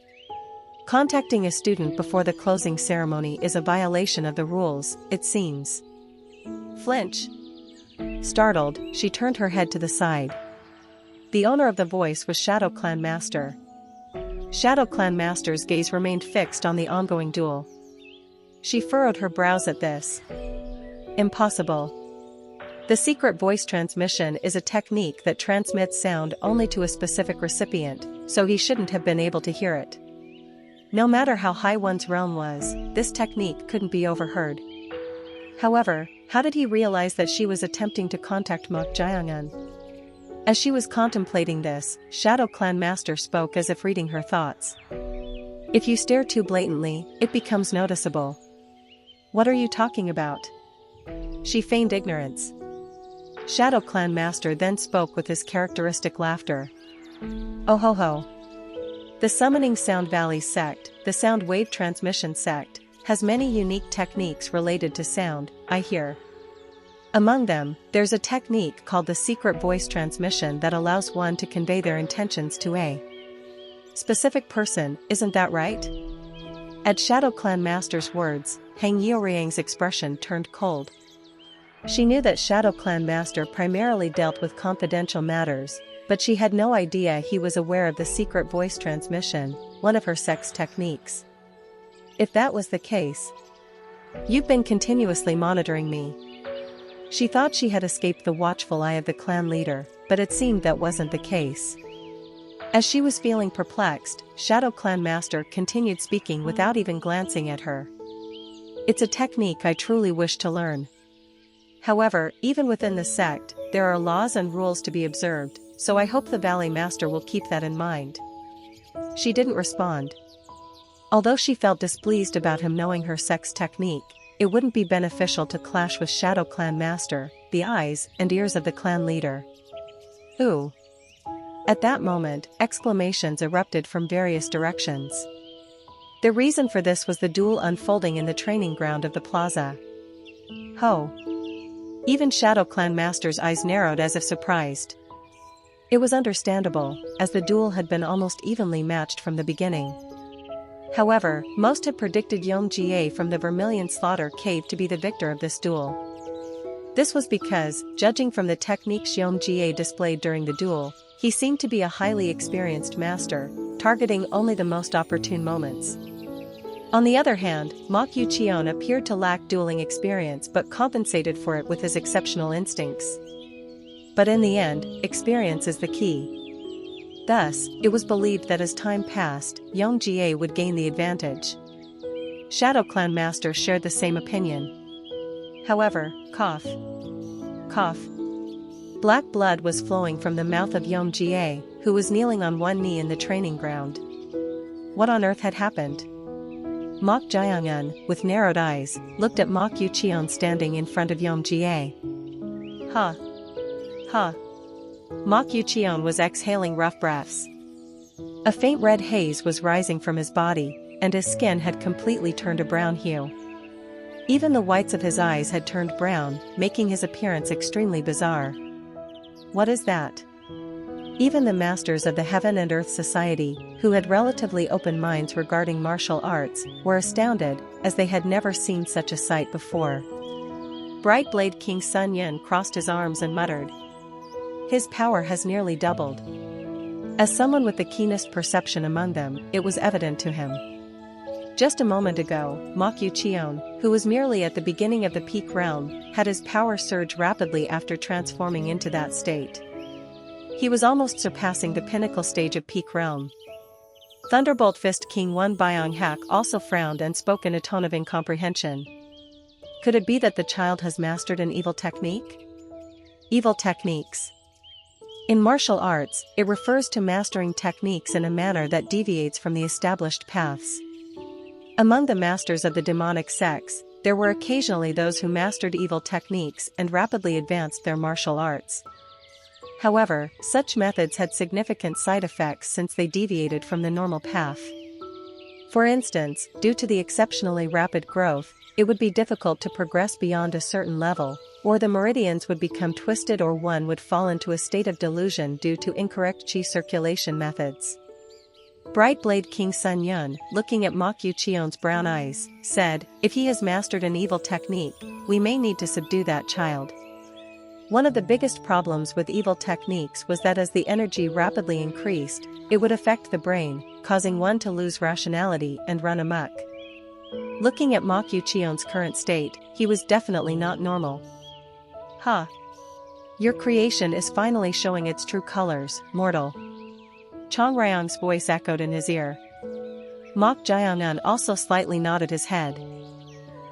Contacting a student before the closing ceremony is a violation of the rules, it seems. Flinch. Startled, she turned her head to the side. The owner of the voice was Shadow Clan Master. Shadow Clan Master's gaze remained fixed on the ongoing duel. She furrowed her brows at this. Impossible. The secret voice transmission is a technique that transmits sound only to a specific recipient, so he shouldn't have been able to hear it. No matter how high one's realm was, this technique couldn't be overheard. However, how did he realize that she was attempting to contact Mok Jae-eun? As she was contemplating this, Shadow Clan Master spoke as if reading her thoughts. If you stare too blatantly, it becomes noticeable. What are you talking about? She feigned ignorance. Shadow Clan Master then spoke with his characteristic laughter. Oh ho ho. The Summoning Sound Valley sect, the sound wave transmission sect, has many unique techniques related to sound, I hear. Among them, there's a technique called the secret voice transmission that allows one to convey their intentions to a specific person, isn't that right? At Shadow Clan Master's words, Hang Yeoriang's expression turned cold. She knew that Shadow Clan Master primarily dealt with confidential matters, but she had no idea he was aware of the secret voice transmission, one of her sect's techniques. If that was the case, you've been continuously monitoring me. She thought she had escaped the watchful eye of the clan leader, but it seemed that wasn't the case. As she was feeling perplexed, Shadow Clan Master continued speaking without even glancing at her. It's a technique I truly wish to learn. However, even within the sect, there are laws and rules to be observed, so I hope the Valley Master will keep that in mind. She didn't respond. Although she felt displeased about him knowing her sex technique, it wouldn't be beneficial to clash with Shadow Clan Master, the eyes and ears of the clan leader. Ooh. At that moment, exclamations erupted from various directions. The reason for this was the duel unfolding in the training ground of the plaza. Ho! Even Shadow Clan Master's eyes narrowed as if surprised. It was understandable, as the duel had been almost evenly matched from the beginning. However, most had predicted Yong Jie from the Vermilion Slaughter Cave to be the victor of this duel. This was because, judging from the techniques Yong Jie displayed during the duel, he seemed to be a highly experienced master, targeting only the most opportune moments. On the other hand, Mok Yuqion appeared to lack dueling experience but compensated for it with his exceptional instincts. But in the end, experience is the key. Thus, it was believed that as time passed, Yong Jie would gain the advantage. Shadow Clan Master shared the same opinion. However, cough. Cough. Black blood was flowing from the mouth of Yong Jie, who was kneeling on one knee in the training ground. What on earth had happened? Mok Jiangyun, with narrowed eyes, looked at Mok Yuqion standing in front of Yong Jie. Ha. Ha. Mok Yuqion was exhaling rough breaths. A faint red haze was rising from his body, and his skin had completely turned a brown hue. Even the whites of his eyes had turned brown, making his appearance extremely bizarre. What is that? Even the masters of the Heaven and Earth Society, who had relatively open minds regarding martial arts, were astounded, as they had never seen such a sight before. Bright Blade King Sun Yin crossed his arms and muttered. His power has nearly doubled. As someone with the keenest perception among them, it was evident to him. Just a moment ago, Mok Yuqion, who was merely at the beginning of the peak realm, had his power surge rapidly after transforming into that state. He was almost surpassing the pinnacle stage of peak realm. Thunderbolt Fist King Wen Byong Hak also frowned and spoke in a tone of incomprehension. Could it be that the child has mastered an evil technique? Evil techniques. In martial arts, it refers to mastering techniques in a manner that deviates from the established paths. Among the masters of the demonic sects, there were occasionally those who mastered evil techniques and rapidly advanced their martial arts. However, such methods had significant side effects since they deviated from the normal path. For instance, due to the exceptionally rapid growth, it would be difficult to progress beyond a certain level, or the meridians would become twisted or one would fall into a state of delusion due to incorrect qi circulation methods. Bright Blade King Sun Yun, looking at Mok Yuqion's brown eyes, said, if he has mastered an evil technique, we may need to subdue that child. One of the biggest problems with evil techniques was that as the energy rapidly increased, it would affect the brain, causing one to lose rationality and run amok. Looking at Mok Yuqion's current state, he was definitely not normal. Ha! Your creation is finally showing its true colors, mortal. Chong Ryong's voice echoed in his ear. Mok Jiangyun also slightly nodded his head.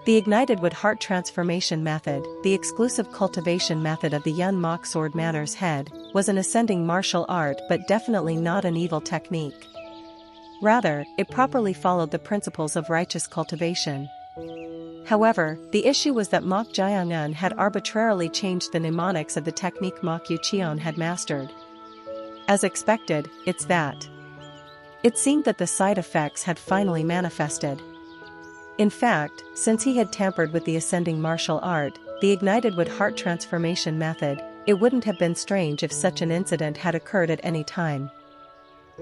The Ignited Wood Heart Transformation Method, the exclusive cultivation method of the Yun Mok Sword Manor's head, was an ascending martial art but definitely not an evil technique. Rather, it properly followed the principles of righteous cultivation. However, the issue was that Mok Jiangyun had arbitrarily changed the mnemonics of the technique Mok Yuqion had mastered. As expected, it's that. It seemed that the side effects had finally manifested. In fact, since he had tampered with the ascending martial art, the Ignited Wood Heart Transformation Method, it wouldn't have been strange if such an incident had occurred at any time.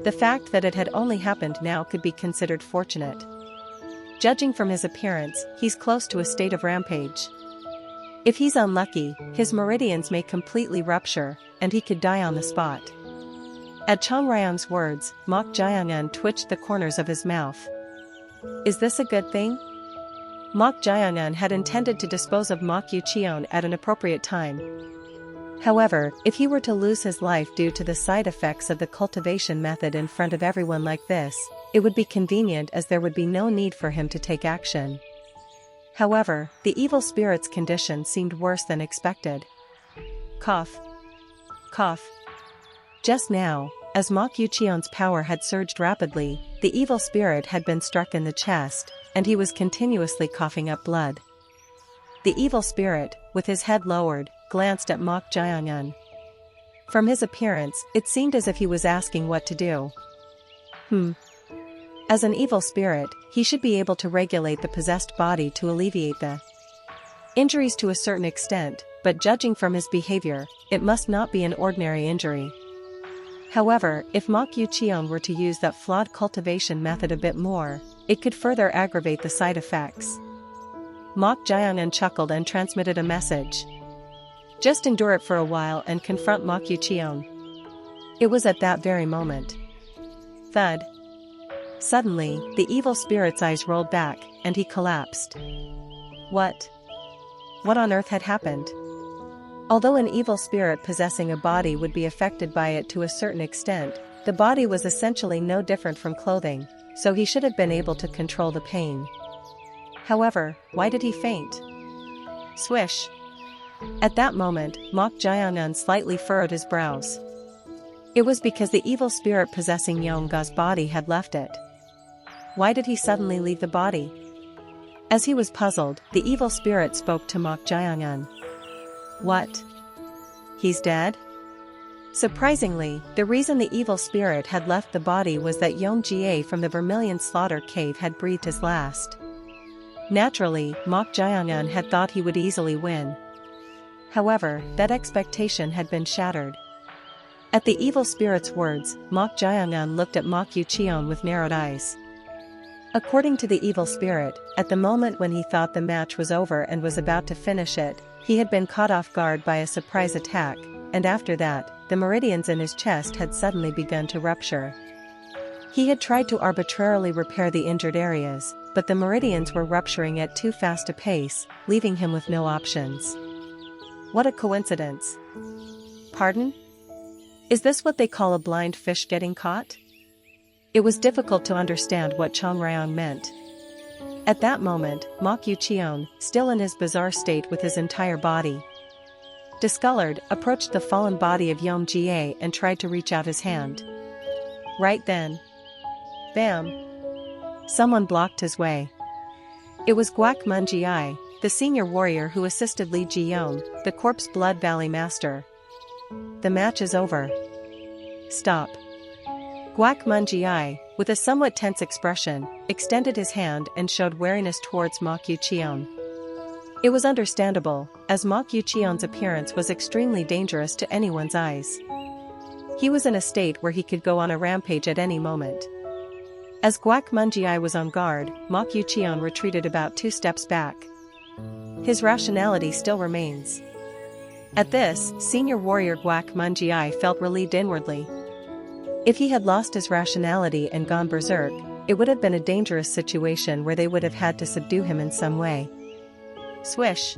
The fact that it had only happened now could be considered fortunate. Judging from his appearance, he's close to a state of rampage. If he's unlucky, his meridians may completely rupture, and he could die on the spot. At Chong Ryong's words, Mok Jiangyun twitched the corners of his mouth. Is this a good thing? Mok Jiang'an had intended to dispose of Mok Yuqion at an appropriate time. However, if he were to lose his life due to the side effects of the cultivation method in front of everyone like this, it would be convenient as there would be no need for him to take action. However, the evil spirit's condition seemed worse than expected. Cough. Cough. Just now, as Mok Yuqion's power had surged rapidly, the evil spirit had been struck in the chest, and he was continuously coughing up blood. The evil spirit, with his head lowered, glanced at Mok Jiang'an. From his appearance, it seemed as if he was asking what to do. As an evil spirit, he should be able to regulate the possessed body to alleviate the injuries to a certain extent, but judging from his behavior, it must not be an ordinary injury. However, if Mok Yuqion were to use that flawed cultivation method a bit more, it could further aggravate the side effects. Mok Jiang'an chuckled and transmitted a message. Just endure it for a while and confront Mok Yuqion. It was at that very moment. Thud. Suddenly, the evil spirit's eyes rolled back, and he collapsed. What? What on earth had happened? Although an evil spirit possessing a body would be affected by it to a certain extent, the body was essentially no different from clothing, so he should have been able to control the pain. However, why did he faint? Swish. At that moment, Mok Jiang'an slightly furrowed his brows. It was because the evil spirit possessing Yongga's body had left it. Why did he suddenly leave the body? As he was puzzled, the evil spirit spoke to Mok Jiang'an. What? He's dead? Surprisingly, the reason the evil spirit had left the body was that Yongjie from the Vermilion Slaughter Cave had breathed his last. Naturally, Mok Jiang'an had thought he would easily win. However, that expectation had been shattered. At the evil spirit's words, Mok Jiang'an looked at Mok Yuqion with narrowed eyes. According to the evil spirit, at the moment when he thought the match was over and was about to finish it, he had been caught off guard by a surprise attack, and after that, the meridians in his chest had suddenly begun to rupture. He had tried to arbitrarily repair the injured areas, but the meridians were rupturing at too fast a pace, leaving him with no options. What a coincidence. Pardon? Is this what they call a blind fish getting caught? It was difficult to understand what Chongrang meant. At that moment, Mok Yuqion, still in his bizarre state with his entire body discolored, approached the fallen body of Yongjie and tried to reach out his hand. Right then. Bam! Someone blocked his way. It was Guak Munjiai, the senior warrior who assisted Li Jiyon, the Corpse Blood Valley master. The match is over. Stop. Guak Munjiai, with a somewhat tense expression, extended his hand and showed wariness towards Mok Yuqion. It was understandable, as Mok Yuqion's appearance was extremely dangerous to anyone's eyes. He was in a state where he could go on a rampage at any moment. As Guak Munjiai was on guard, Mok Yuqion retreated about 2 steps back. His rationality still remains. At this, senior warrior Guak Munjiai felt relieved inwardly. If he had lost his rationality and gone berserk, it would have been a dangerous situation where they would have had to subdue him in some way. Swish.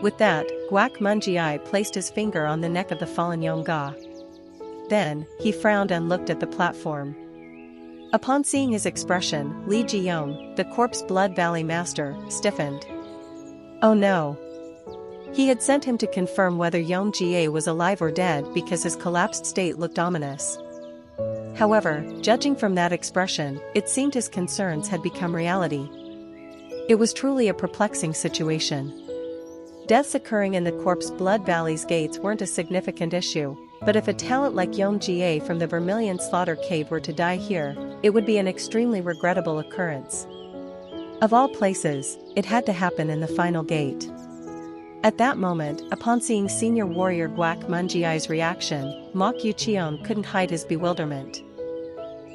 With that, Guak Munjiai placed his finger on the neck of the fallen Yongga. Then, he frowned and looked at the platform. Upon seeing his expression, Li Jiyon, the Corpse Blood Valley master, stiffened. Oh no. He had sent him to confirm whether Yongjie was alive or dead because his collapsed state looked ominous. However, judging from that expression, it seemed his concerns had become reality. It was truly a perplexing situation. Deaths occurring in the Corpse Blood Valley's gates weren't a significant issue, but if a talent like Yongjie from the Vermilion Slaughter Cave were to die here, it would be an extremely regrettable occurrence. Of all places, it had to happen in the final gate. At that moment, upon seeing senior warrior Guak Munjiai's reaction, Mok Yuqion couldn't hide his bewilderment.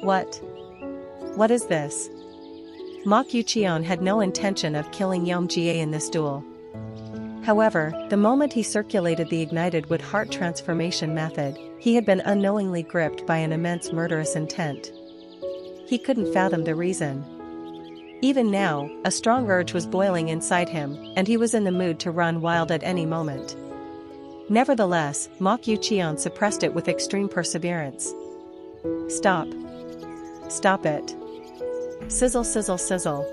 What? What is this? Mok Yuqion had no intention of killing Yongjie in this duel. However, the moment he circulated the ignited wood heart transformation method, he had been unknowingly gripped by an immense murderous intent. He couldn't fathom the reason. Even now, a strong urge was boiling inside him, and he was in the mood to run wild at any moment. Nevertheless, Mok Yucheon suppressed it with extreme perseverance. Stop. Stop it. Sizzle, sizzle, sizzle.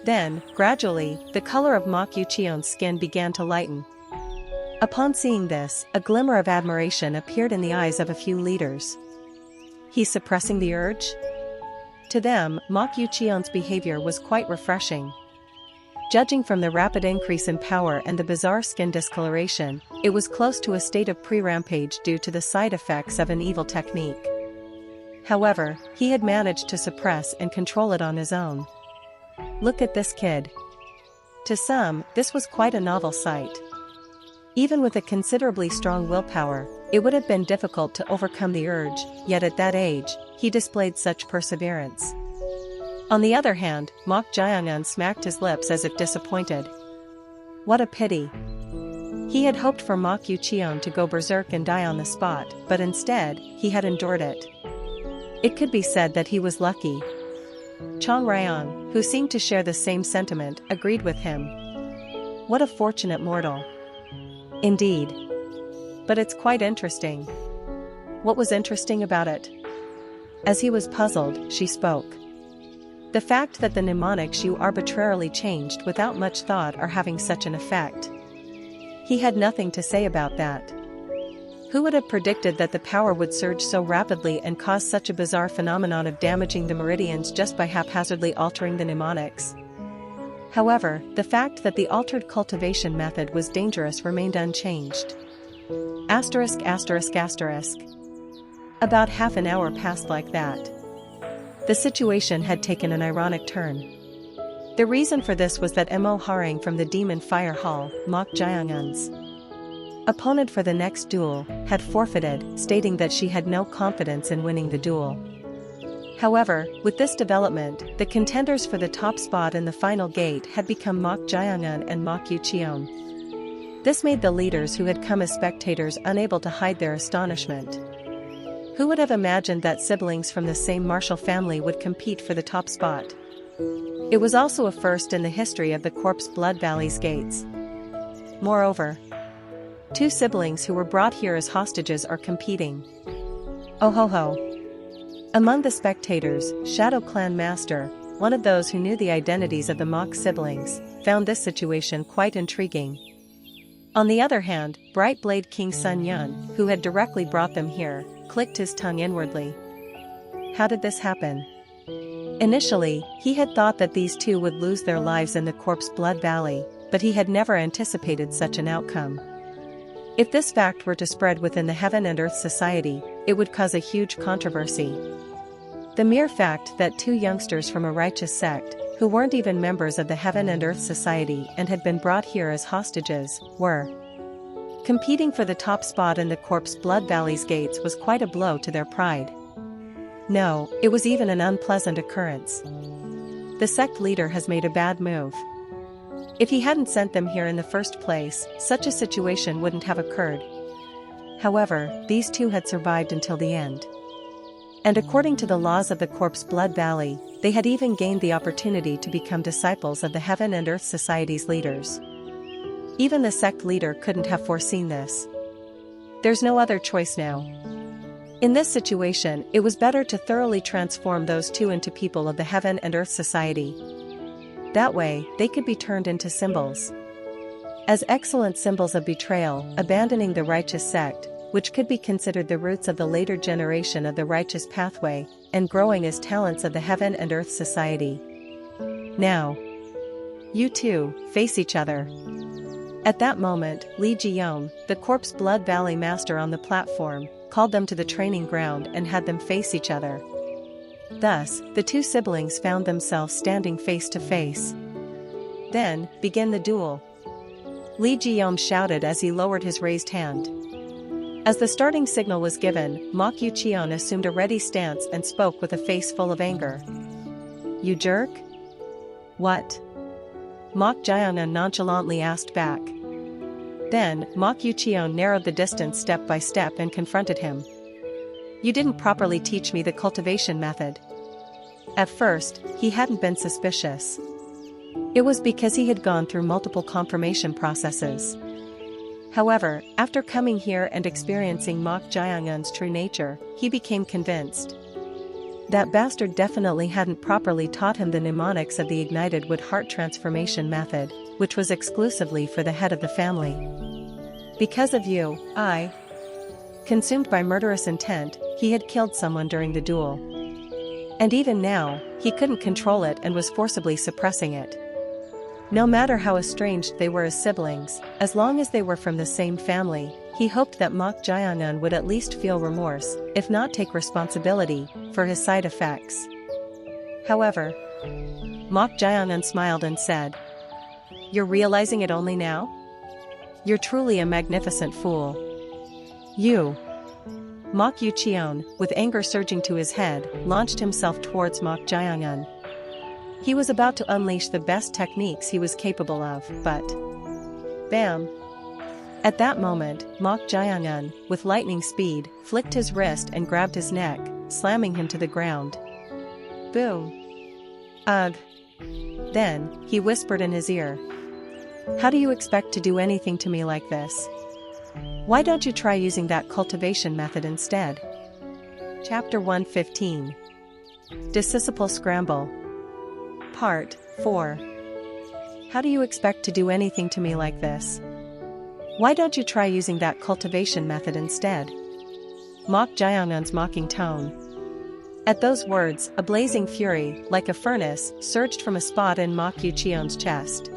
Then, gradually, the color of Mok Yucheon's skin began to lighten. Upon seeing this, a glimmer of admiration appeared in the eyes of a few leaders. He's suppressing the urge? To them, Mok Yucheon's behavior was quite refreshing. Judging from the rapid increase in power and the bizarre skin discoloration, it was close to a state of pre-rampage due to the side effects of an evil technique. However, he had managed to suppress and control it on his own. Look at this kid. To some, this was quite a novel sight. Even with a considerably strong willpower, it would have been difficult to overcome the urge, yet at that age, he displayed such perseverance. On the other hand, Mok Jae-eun smacked his lips as if disappointed. What a pity. He had hoped for Mok Yucheon to go berserk and die on the spot, but instead, he had endured it. It could be said that he was lucky. Chong Ryan, who seemed to share the same sentiment, agreed with him. What a fortunate mortal. Indeed. But it's quite interesting. What was interesting about it? As he was puzzled, she spoke. The fact that the mnemonics you arbitrarily changed without much thought are having such an effect. He had nothing to say about that. Who would have predicted that the power would surge so rapidly and cause such a bizarre phenomenon of damaging the meridians just by haphazardly altering the mnemonics? However, the fact that the altered cultivation method was dangerous remained unchanged. Asterisk asterisk asterisk. About half an hour passed like that. The situation had taken an ironic turn. The reason for this was that Mo Harang from the Demon Fire Hall, Mok Jae-eun's opponent for the next duel, had forfeited, stating that she had no confidence in winning the duel. However, with this development, the contenders for the top spot in the final gate had become Mok Jae-eun and Mok Yucheon. This made the leaders who had come as spectators unable to hide their astonishment. Who would have imagined that siblings from the same martial family would compete for the top spot? It was also a first in the history of the Corpse Blood Valley's gates. Moreover, two siblings who were brought here as hostages are competing. Oh ho ho. Among the spectators, Shadow Clan Master, one of those who knew the identities of the Mok siblings, found this situation quite intriguing. On the other hand, Bright Blade King Sun Yun, who had directly brought them here, clicked his tongue inwardly. How did this happen? Initially, he had thought that these two would lose their lives in the Corpse Blood Valley, but he had never anticipated such an outcome. If this fact were to spread within the Heaven and Earth Society, it would cause a huge controversy. The mere fact that two youngsters from a righteous sect, who weren't even members of the Heaven and Earth Society and had been brought here as hostages, were competing for the top spot in the Corpse Blood Valley's gates was quite a blow to their pride. No, it was even an unpleasant occurrence. The sect leader has made a bad move. If he hadn't sent them here in the first place, such a situation wouldn't have occurred. However, these two had survived until the end. And according to the laws of the Corpse Blood Valley, they had even gained the opportunity to become disciples of the Heaven and Earth Society's leaders. Even the sect leader couldn't have foreseen this. There's no other choice now. In this situation, it was better to thoroughly transform those two into people of the Heaven and Earth Society. That way, they could be turned into symbols. As excellent symbols of betrayal, abandoning the righteous sect, which could be considered the roots of the later generation of the righteous pathway, and growing as talents of the Heaven and Earth Society. Now, you two, face each other. At that moment, Lee Ji-young, the Corpse Blood Valley master on the platform, called them to the training ground and had them face each other. Thus, the two siblings found themselves standing face to face. Then, begin the duel. Lee Ji-young shouted as he lowered his raised hand. As the starting signal was given, Mok Yucheon assumed a ready stance and spoke with a face full of anger. You jerk? What? Mok Jae-eun nonchalantly asked back. Then, Mok Yucheon narrowed the distance step by step and confronted him. You didn't properly teach me the cultivation method. At first, he hadn't been suspicious. It was because he had gone through multiple confirmation processes. However, after coming here and experiencing Mok Jayangan's true nature, he became convinced. That bastard definitely hadn't properly taught him the mnemonics of the ignited wood heart transformation method, which was exclusively for the head of the family. Because of you, consumed by murderous intent, he had killed someone during the duel. And even now, he couldn't control it and was forcibly suppressing it. No matter how estranged they were as siblings, as long as they were from the same family, he hoped that Mok Jayangan would at least feel remorse, if not take responsibility, for his side effects. However, Mok Jayangan smiled and said, "You're realizing it only now? You're truly a magnificent fool. You." Mok Yuqion, with anger surging to his head, launched himself towards Mok Jayangan. He was about to unleash the best techniques he was capable of, but... Bam! At that moment, Mok Jayangan, with lightning speed, flicked his wrist and grabbed his neck, slamming him to the ground. Boom! Ugh! Then, he whispered in his ear. "How do you expect to do anything to me like this? Why don't you try using that cultivation method instead?" Chapter 115. Disciple Scramble. Part 4. How do you expect to do anything to me like this? Why don't you try using that cultivation method instead? Mok Jayangan's mocking tone. At those words, a blazing fury, like a furnace, surged from a spot in Mok Yuqion's chest.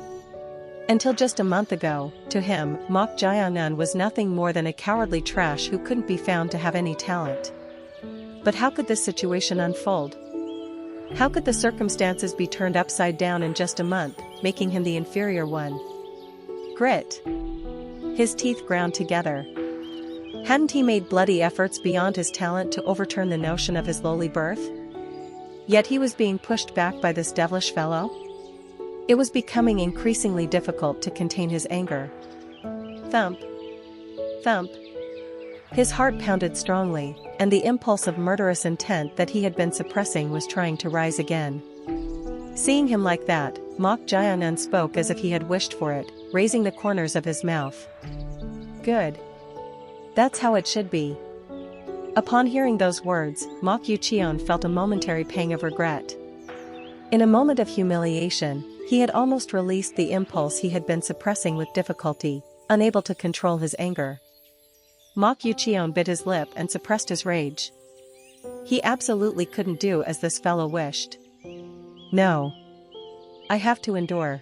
Until just a month ago, to him, Mok Jayangan was nothing more than a cowardly trash who couldn't be found to have any talent. But how could this situation unfold? How could the circumstances be turned upside down in just a month, making him the inferior one? Grit. His teeth ground together. Hadn't he made bloody efforts beyond his talent to overturn the notion of his lowly birth? Yet he was being pushed back by this devilish fellow? It was becoming increasingly difficult to contain his anger. Thump. Thump. His heart pounded strongly, and the impulse of murderous intent that he had been suppressing was trying to rise again. Seeing him like that, Mok Jayangan spoke as if he had wished for it, raising the corners of his mouth. Good. That's how it should be. Upon hearing those words, Mok Yuqion felt a momentary pang of regret. In a moment of humiliation, he had almost released the impulse he had been suppressing with difficulty, unable to control his anger. Mok Yuqion bit his lip and suppressed his rage. He absolutely couldn't do as this fellow wished. No. I have to endure.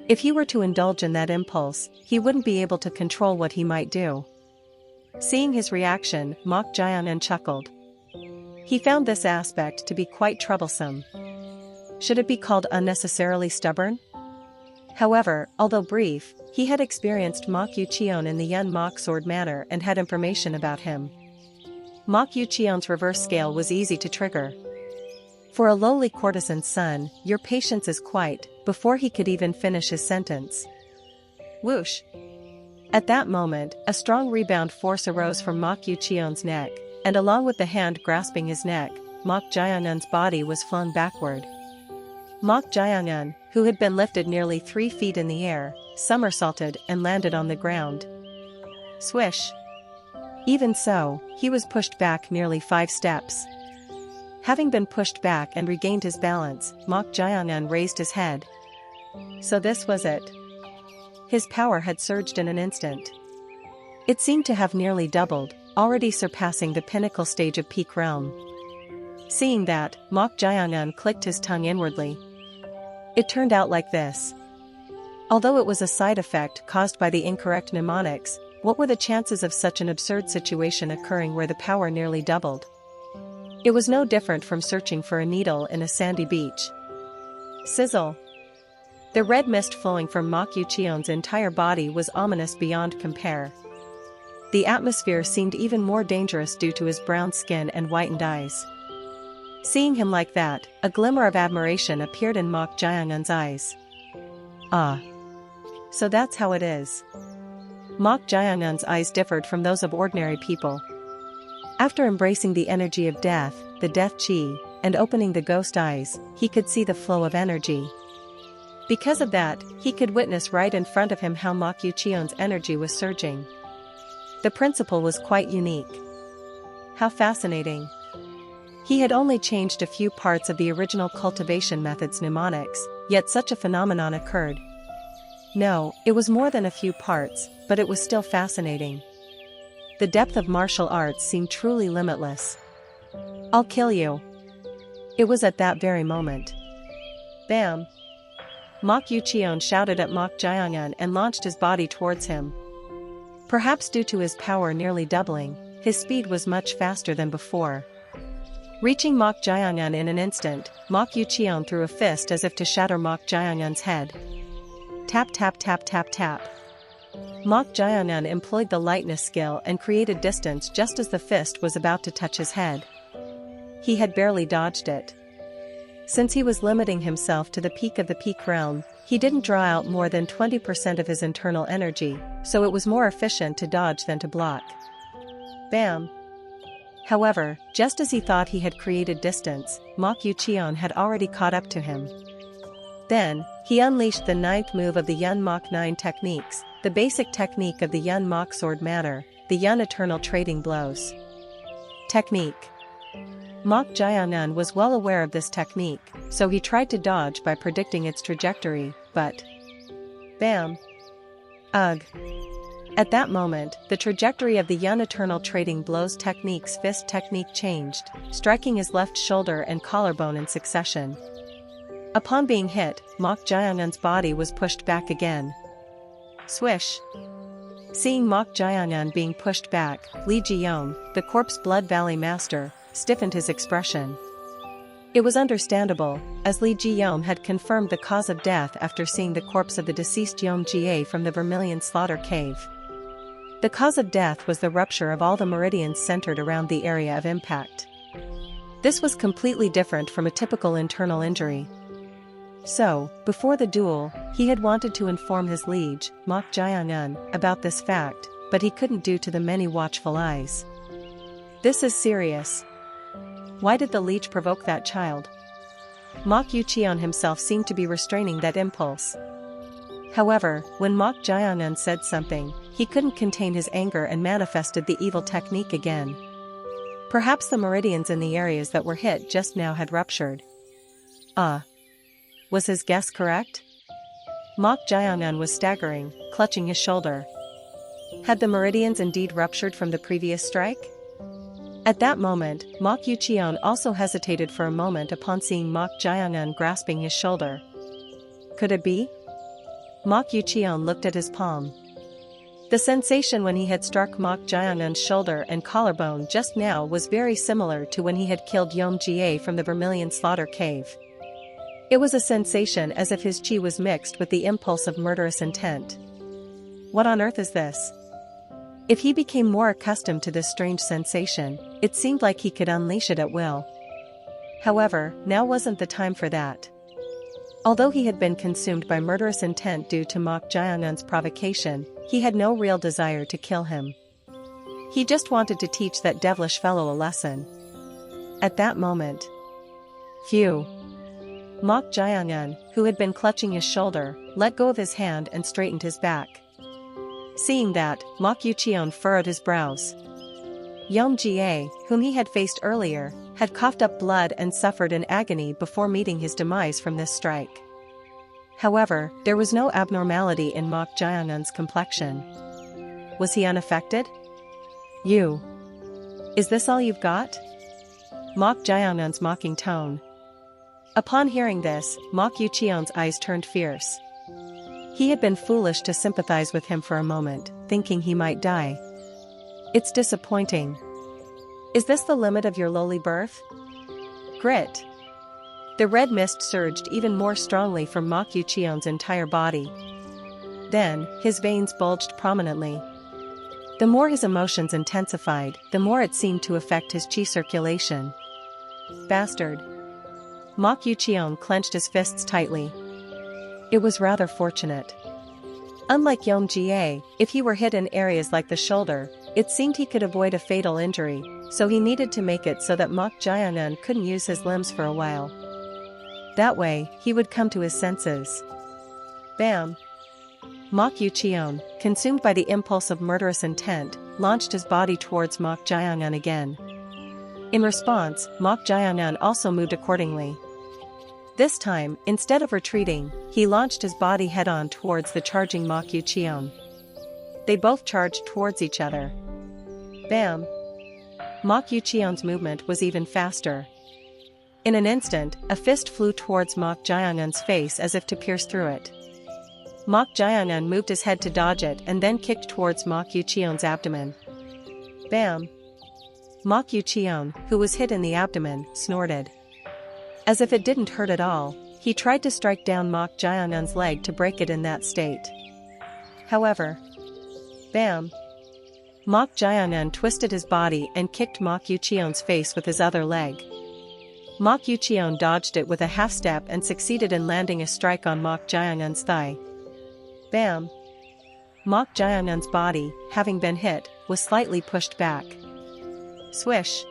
If he were to indulge in that impulse, he wouldn't be able to control what he might do. Seeing his reaction, Mok Jayangan chuckled. He found this aspect to be quite troublesome. Should it be called unnecessarily stubborn? However, although brief, he had experienced Mok Yuqion in the Yun Mok sword manner and had information about him. Mok Yuqion's reverse scale was easy to trigger. For a lowly courtesan's son, your patience is quite, before he could even finish his sentence. Whoosh! At that moment, a strong rebound force arose from Mok Yuqion's neck, and along with the hand grasping his neck, Mok Jayangan's body was flung backward. Mok Jayangan, who had been lifted nearly 3 feet in the air, somersaulted and landed on the ground. Swish! Even so, he was pushed back nearly 5 steps. Having been pushed back and regained his balance, Mok Jayangan raised his head. So this was it. His power had surged in an instant. It seemed to have nearly doubled, already surpassing the pinnacle stage of peak realm. Seeing that, Mok Jayangan clicked his tongue inwardly. It turned out like this. Although it was a side effect caused by the incorrect mnemonics, what were the chances of such an absurd situation occurring where the power nearly doubled? It was no different from searching for a needle in a sandy beach. Sizzle! The red mist flowing from Mok Yuqion's entire body was ominous beyond compare. The atmosphere seemed even more dangerous due to his brown skin and whitened eyes. Seeing him like that, a glimmer of admiration appeared in Mok Jayangan's eyes. Ah. So that's how it is. Mok Jayangan's eyes differed from those of ordinary people. After embracing the energy of death, the death chi, and opening the ghost eyes, he could see the flow of energy. Because of that, he could witness right in front of him how Mok Yuchion's energy was surging. The principle was quite unique. How fascinating. He had only changed a few parts of the original cultivation method's mnemonics, yet such a phenomenon occurred. No, it was more than a few parts, but it was still fascinating. The depth of martial arts seemed truly limitless. "I'll kill you." It was at that very moment. Bam! Mok Yuchion shouted at Mok Jiangan and launched his body towards him. Perhaps due to his power nearly doubling, his speed was much faster than before. Reaching Mok Jiangan in an instant, Mok Yuchion threw a fist as if to shatter Mok Jiangan's head. Tap tap tap tap tap. Mok Jiangan employed the lightness skill and created distance just as the fist was about to touch his head. He had barely dodged it. Since he was limiting himself to the peak of the peak realm, he didn't draw out more than 20% of his internal energy, so it was more efficient to dodge than to block. Bam! However, just as he thought he had created distance, Mok Yuchion had already caught up to him. Then, he unleashed the ninth move of the Yun Mok 9 techniques, the basic technique of the Yun Mok sword manner, the Yun Eternal Trading Blows. Technique. Mok Jiangan was well aware of this technique, so he tried to dodge by predicting its trajectory, but... Bam! Ugh! At that moment, the trajectory of the Yun Eternal Trading Blows technique's fist technique changed, striking his left shoulder and collarbone in succession. Upon being hit, Mok Jiangan's body was pushed back again. Swish! Seeing Mok Jiangan being pushed back, Li Jiyong, the Corpse Blood Valley master, stiffened his expression. It was understandable, as Li Jiyong had confirmed the cause of death after seeing the corpse of the deceased Yom Jie from the Vermilion Slaughter Cave. The cause of death was the rupture of all the meridians centered around the area of impact. This was completely different from a typical internal injury. So, before the duel, he had wanted to inform his liege, Mok Jiangan, about this fact, but he couldn't due to the many watchful eyes. This is serious. Why did the liege provoke that child? Mok Yuchion himself seemed to be restraining that impulse. However, when Mok Jiangan said something, he couldn't contain his anger and manifested the evil technique again. Perhaps the meridians in the areas that were hit just now had ruptured. Was his guess correct? Mok Jiangan was staggering, clutching his shoulder. Had the meridians indeed ruptured from the previous strike? At that moment, Mok Yuchion also hesitated for a moment upon seeing Mok Jiangan grasping his shoulder. Could it be? Mok Yuchion looked at his palm. The sensation when he had struck Mok Jiangan's shoulder and collarbone just now was very similar to when he had killed Yom Jie from the Vermilion Slaughter Cave. It was a sensation as if his chi was mixed with the impulse of murderous intent. What on earth is this? If he became more accustomed to this strange sensation, it seemed like he could unleash it at will. However, now wasn't the time for that. Although he had been consumed by murderous intent due to Mok Jiangan's provocation, he had no real desire to kill him. He just wanted to teach that devilish fellow a lesson. At that moment. Phew! Mok Jiangan, who had been clutching his shoulder, let go of his hand and straightened his back. Seeing that, Mok Yuchion furrowed his brows. Yom Jie, whom he had faced earlier, had coughed up blood and suffered in agony before meeting his demise from this strike. However, there was no abnormality in Mok Jiangan's complexion. Was he unaffected? You. Is this all you've got? Mok Jiangan's mocking tone. Upon hearing this, Mok Yuchion's eyes turned fierce. He had been foolish to sympathize with him for a moment, thinking he might die. It's disappointing. Is this the limit of your lowly birth? Grit. The red mist surged even more strongly from Mok Yuchion's entire body. Then, his veins bulged prominently. The more his emotions intensified, the more it seemed to affect his chi circulation. Bastard. Mok Yuchion clenched his fists tightly. It was rather fortunate. Unlike Yom Jie, if he were hit in areas like the shoulder, it seemed he could avoid a fatal injury, so he needed to make it so that Mok Jaehyun couldn't use his limbs for a while. That way, he would come to his senses. Bam! Mok Yucheon, consumed by the impulse of murderous intent, launched his body towards Mok Jaehyun again. In response, Mok Jaehyun also moved accordingly. This time, instead of retreating, he launched his body head-on towards the charging Mok Yucheon. They both charged towards each other. Bam! Mok Yucheon's movement was even faster. In an instant, a fist flew towards Mok Jaehyun's face as if to pierce through it. Mok Jaehyun moved his head to dodge it and then kicked towards Mok Yucheon's abdomen. Bam! Mok Yucheon, who was hit in the abdomen, snorted. As if it didn't hurt at all, he tried to strike down Mok Jaehyun's leg to break it in that state. However, bam! Mok Jaehyun twisted his body and kicked Mok Yucheon's face with his other leg. Mok Yucheon dodged it with a half-step and succeeded in landing a strike on Mok Jaehyun's thigh. Bam! Mok Jaehyun's body, having been hit, was slightly pushed back. Swish!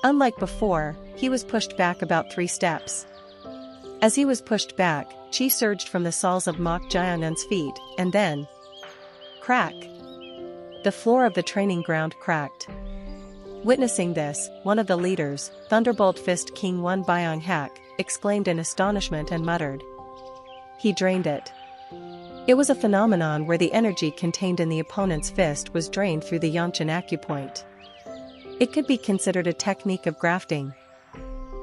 Unlike before, he was pushed back about 3 steps. As he was pushed back, chi surged from the soles of Mok Jaehyun's feet, and then... crack! The floor of the training ground cracked. Witnessing this, one of the leaders, Thunderbolt Fist King Won Byung Hak, exclaimed in astonishment and muttered. He drained it. It was a phenomenon where the energy contained in the opponent's fist was drained through the Yongchen acupoint. It could be considered a technique of grafting.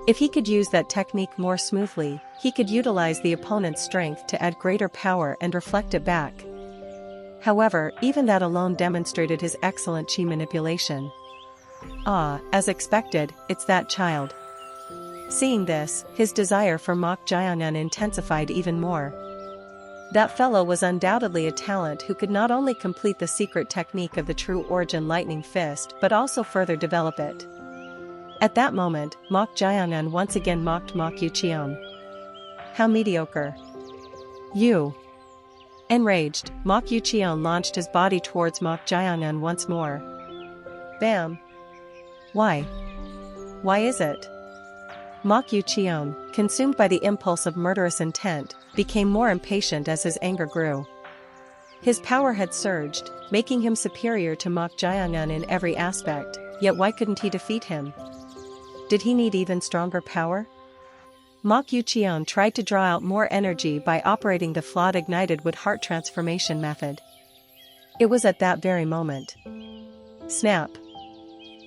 If he could use that technique more smoothly, he could utilize the opponent's strength to add greater power and reflect it back. However, even that alone demonstrated his excellent chi manipulation. Ah, as expected, it's that child. Seeing this, his desire for Mok Jaehyun intensified even more. That fellow was undoubtedly a talent who could not only complete the secret technique of the true origin lightning fist but also further develop it. At that moment, Mok Jaehyun once again mocked Mok Yucheon. How mediocre. You! Enraged, Mok Yucheon launched his body towards Mok Jaehyun once more. Bam! Why? Why is it? Mok Yucheon, consumed by the impulse of murderous intent, became more impatient as his anger grew. His power had surged, making him superior to Mok Jaehyun in every aspect, yet why couldn't he defeat him? Did he need even stronger power? Mok Yucheon tried to draw out more energy by operating the flawed ignited wood heart transformation method. It was at that very moment. Snap!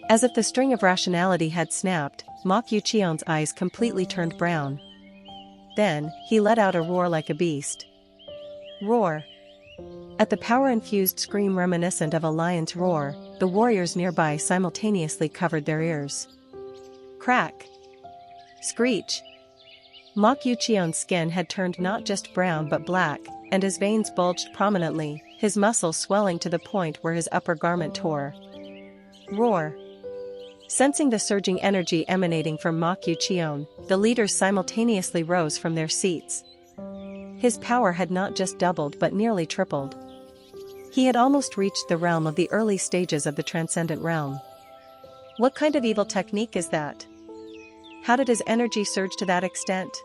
As if the string of rationality had snapped, Mok Yucheon's eyes completely turned brown. Then, he let out a roar like a beast. Roar! At the power-infused scream reminiscent of a lion's roar, the warriors nearby simultaneously covered their ears. Crack! Screech! Mok Yucheon's skin had turned not just brown but black, and his veins bulged prominently, his muscles swelling to the point where his upper garment tore. Roar! Sensing the surging energy emanating from Mok Yucheon, the leaders simultaneously rose from their seats. His power had not just doubled but nearly tripled. He had almost reached the realm of the early stages of the transcendent realm. What kind of evil technique is that? How did his energy surge to that extent?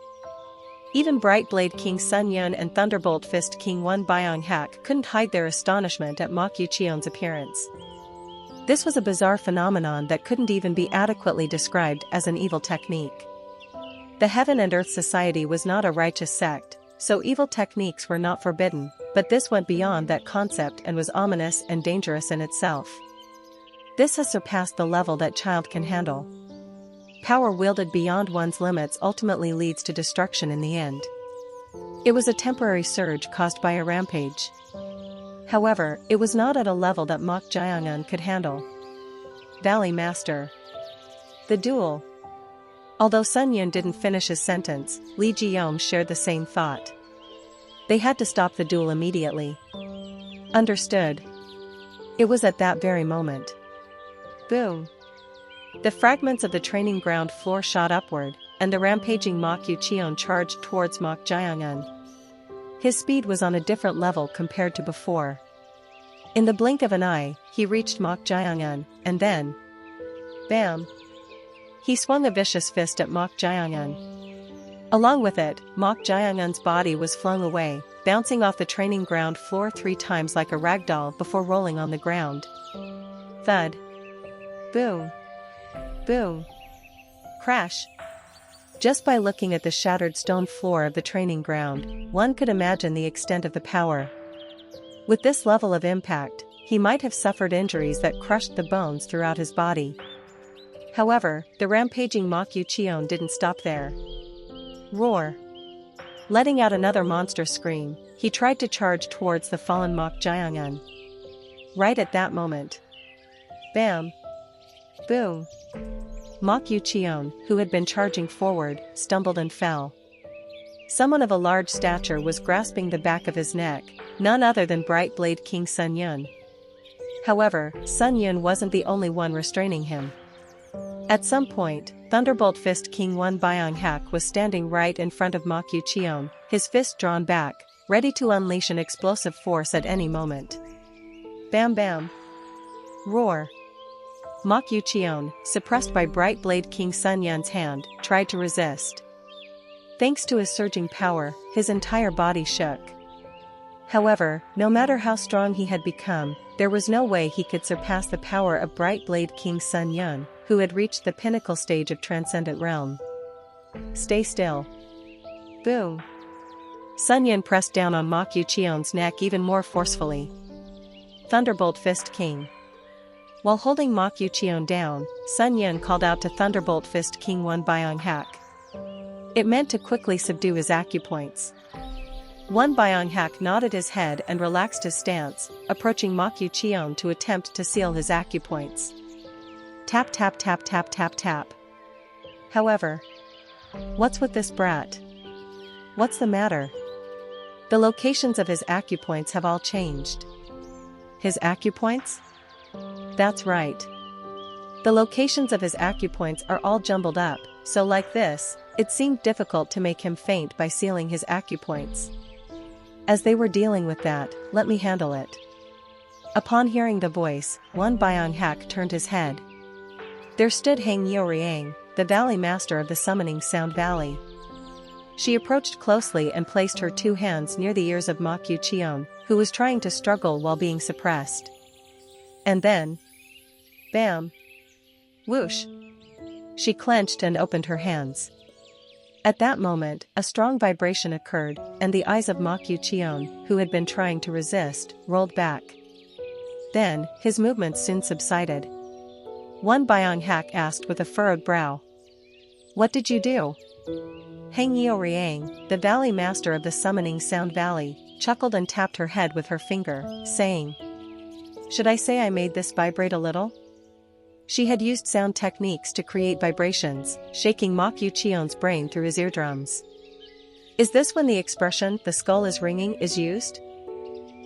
Even Bright Blade King Sun Yun and Thunderbolt Fist King Won Byung Hak couldn't hide their astonishment at Mok Yucheon's appearance. This was a bizarre phenomenon that couldn't even be adequately described as an evil technique. The Heaven and Earth Society was not a righteous sect, so evil techniques were not forbidden, but this went beyond that concept and was ominous and dangerous in itself. This has surpassed the level that child can handle. Power wielded beyond one's limits ultimately leads to destruction in the end. It was a temporary surge caused by a rampage. However, it was not at a level that Mok Jaehyun could handle. Valley Master. The duel. Although Sun Yun didn't finish his sentence, Lee Ji-yom shared the same thought. They had to stop the duel immediately. Understood. It was at that very moment. Boom. The fragments of the training ground floor shot upward, and the rampaging Mok Yucheon charged towards Mok Jaehyun. His speed was on a different level compared to before. In the blink of an eye, he reached Mok Jaehyun, and then... Bam! He swung a vicious fist at Mok Jaehyun. Along with it, Mok Jaehyun's body was flung away, bouncing off the training ground floor 3 times like a ragdoll before rolling on the ground. Thud. Boom. Boom. Crash. Just by looking at the shattered stone floor of the training ground, one could imagine the extent of the power. With this level of impact, he might have suffered injuries that crushed the bones throughout his body. However, the rampaging Mok Yucheon didn't stop there. Roar! Letting out another monster scream, he tried to charge towards the fallen Mok Jaehyun. Right at that moment. Bam! Boom! Mok Yucheon, who had been charging forward, stumbled and fell. Someone of a large stature was grasping the back of his neck, none other than Bright Blade King Sun Yun. However, Sun Yun wasn't the only one restraining him. At some point, Thunderbolt Fist King Won Byung-hak was standing right in front of Mok Yucheon, his fist drawn back, ready to unleash an explosive force at any moment. Bam bam! Roar! Mok Yucheon, suppressed by Bright Blade King Sun Yun's hand, tried to resist. Thanks to his surging power, his entire body shook. However, no matter how strong he had become, there was no way he could surpass the power of Bright Blade King Sun Yun, who had reached the pinnacle stage of Transcendent Realm. Stay still. Boom! Sun Yun pressed down on Mok Yucheon's neck even more forcefully. Thunderbolt Fist King. While holding Mok Yucheon down, Sun Yun called out to Thunderbolt Fist King Won Byung-hak. It meant to quickly subdue his acupoints. Won Byung-hak nodded his head and relaxed his stance, approaching Mok Yucheon to attempt to seal his acupoints. Tap tap tap tap tap tap. However, what's with this brat? What's the matter? The locations of his acupoints have all changed. His acupoints? That's right. The locations of his acupoints are all jumbled up, so like this, it seemed difficult to make him faint by sealing his acupoints. As they were dealing with that, let me handle it. Upon hearing the voice, Won Byung-hak turned his head. There stood Hang Yeoriang, the Valley Master of the Summoning Sound Valley. She approached closely and placed her 2 hands near the ears of Mok Yucheon, who was trying to struggle while being suppressed. And then... bam! Whoosh! She clenched and opened her hands. At that moment, a strong vibration occurred, and the eyes of Mok Yucheon, who had been trying to resist, rolled back. Then, his movements soon subsided. Won Byung-hak asked with a furrowed brow. What did you do? Hang Yeoriang, the Valley Master of the Summoning Sound Valley, chuckled and tapped her head with her finger, saying, should I say I made this vibrate a little? She had used sound techniques to create vibrations, shaking Mok Yucheon's brain through his eardrums. Is this when the expression, the skull is ringing, is used?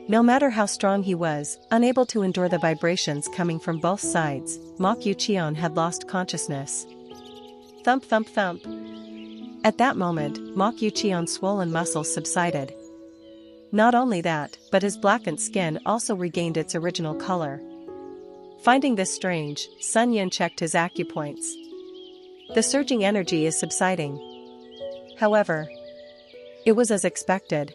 No matter how strong he was, unable to endure the vibrations coming from both sides, Mok Yucheon had lost consciousness. Thump thump thump. At that moment, Mok Yucheon's swollen muscles subsided. Not only that, but his blackened skin also regained its original color. Finding this strange, Sun Yun checked his acupoints. The surging energy is subsiding. However, it was as expected.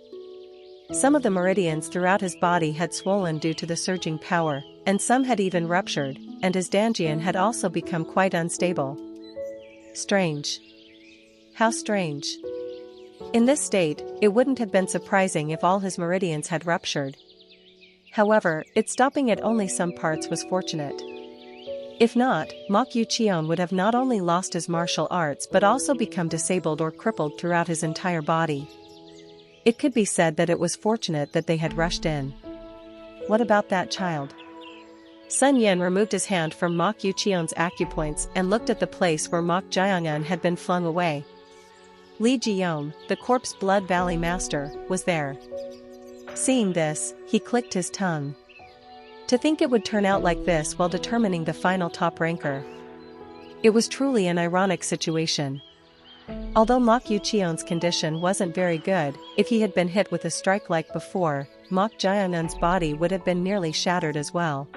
Some of the meridians throughout his body had swollen due to the surging power, and some had even ruptured, and his danjian had also become quite unstable. Strange. How strange. In this state, it wouldn't have been surprising if all his meridians had ruptured. However, it stopping at only some parts was fortunate. If not, Mok Yucheon would have not only lost his martial arts but also become disabled or crippled throughout his entire body. It could be said that it was fortunate that they had rushed in. What about that child? Sun Yun removed his hand from Mok Yucheon's acupoints and looked at the place where Mok Jaehyun had been flung away. Li Jiom, the Corpse Blood Valley Master, was there. Seeing this, he clicked his tongue. To think it would turn out like this while determining the final top ranker. It was truly an ironic situation. Although Mok Yucheon's condition wasn't very good, if he had been hit with a strike like before, Mok Jaehyun's body would have been nearly shattered as well.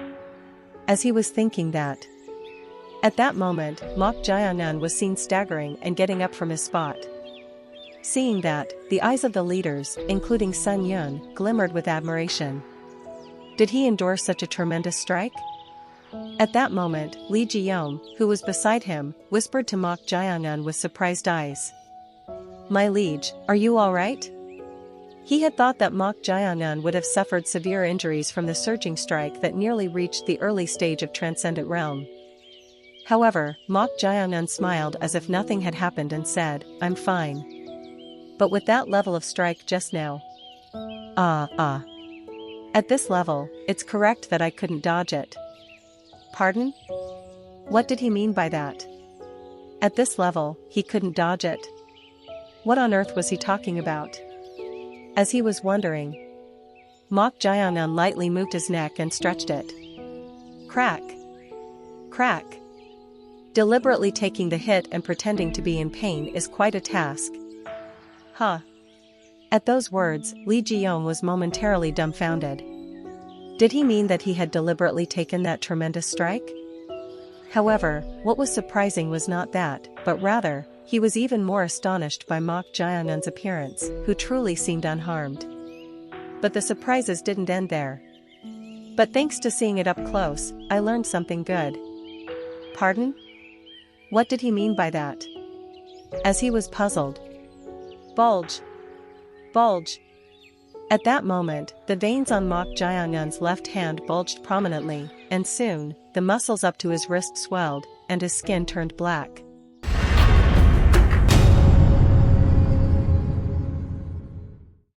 As he was thinking that, At that moment, Mok Jiangnan was seen staggering and getting up from his spot. Seeing that, the eyes of the leaders, including Sun Yun, glimmered with admiration. Did he endure such a tremendous strike? At that moment, Li Jiyong, who was beside him, whispered to Mok Jiangnan with surprised eyes. "My liege, are you all right?" He had thought that Mok Jiangnan would have suffered severe injuries from the surging strike that nearly reached the early stage of Transcendent Realm. However, Mok Jiangnan smiled as if nothing had happened and said, "I'm fine. But with that level of strike just now. At this level, it's correct that I couldn't dodge it." Pardon? What did he mean by that? At this level, he couldn't dodge it. What on earth was he talking about? As he was wondering, Mok Jiangnan lightly moved his neck and stretched it. Crack! Crack! Deliberately taking the hit and pretending to be in pain is quite a task. Huh. At those words, Li Jiyong was momentarily dumbfounded. Did he mean that he had deliberately taken that tremendous strike? However, what was surprising was not that, but rather, he was even more astonished by Mok Jiangnan's appearance, who truly seemed unharmed. But the surprises didn't end there. But thanks to seeing it up close, I learned something good. Pardon? What did he mean by that? As he was puzzled. Bulge! Bulge! At that moment, the veins on Mok Jiangyan's left hand bulged prominently, and soon, the muscles up to his wrist swelled, and his skin turned black.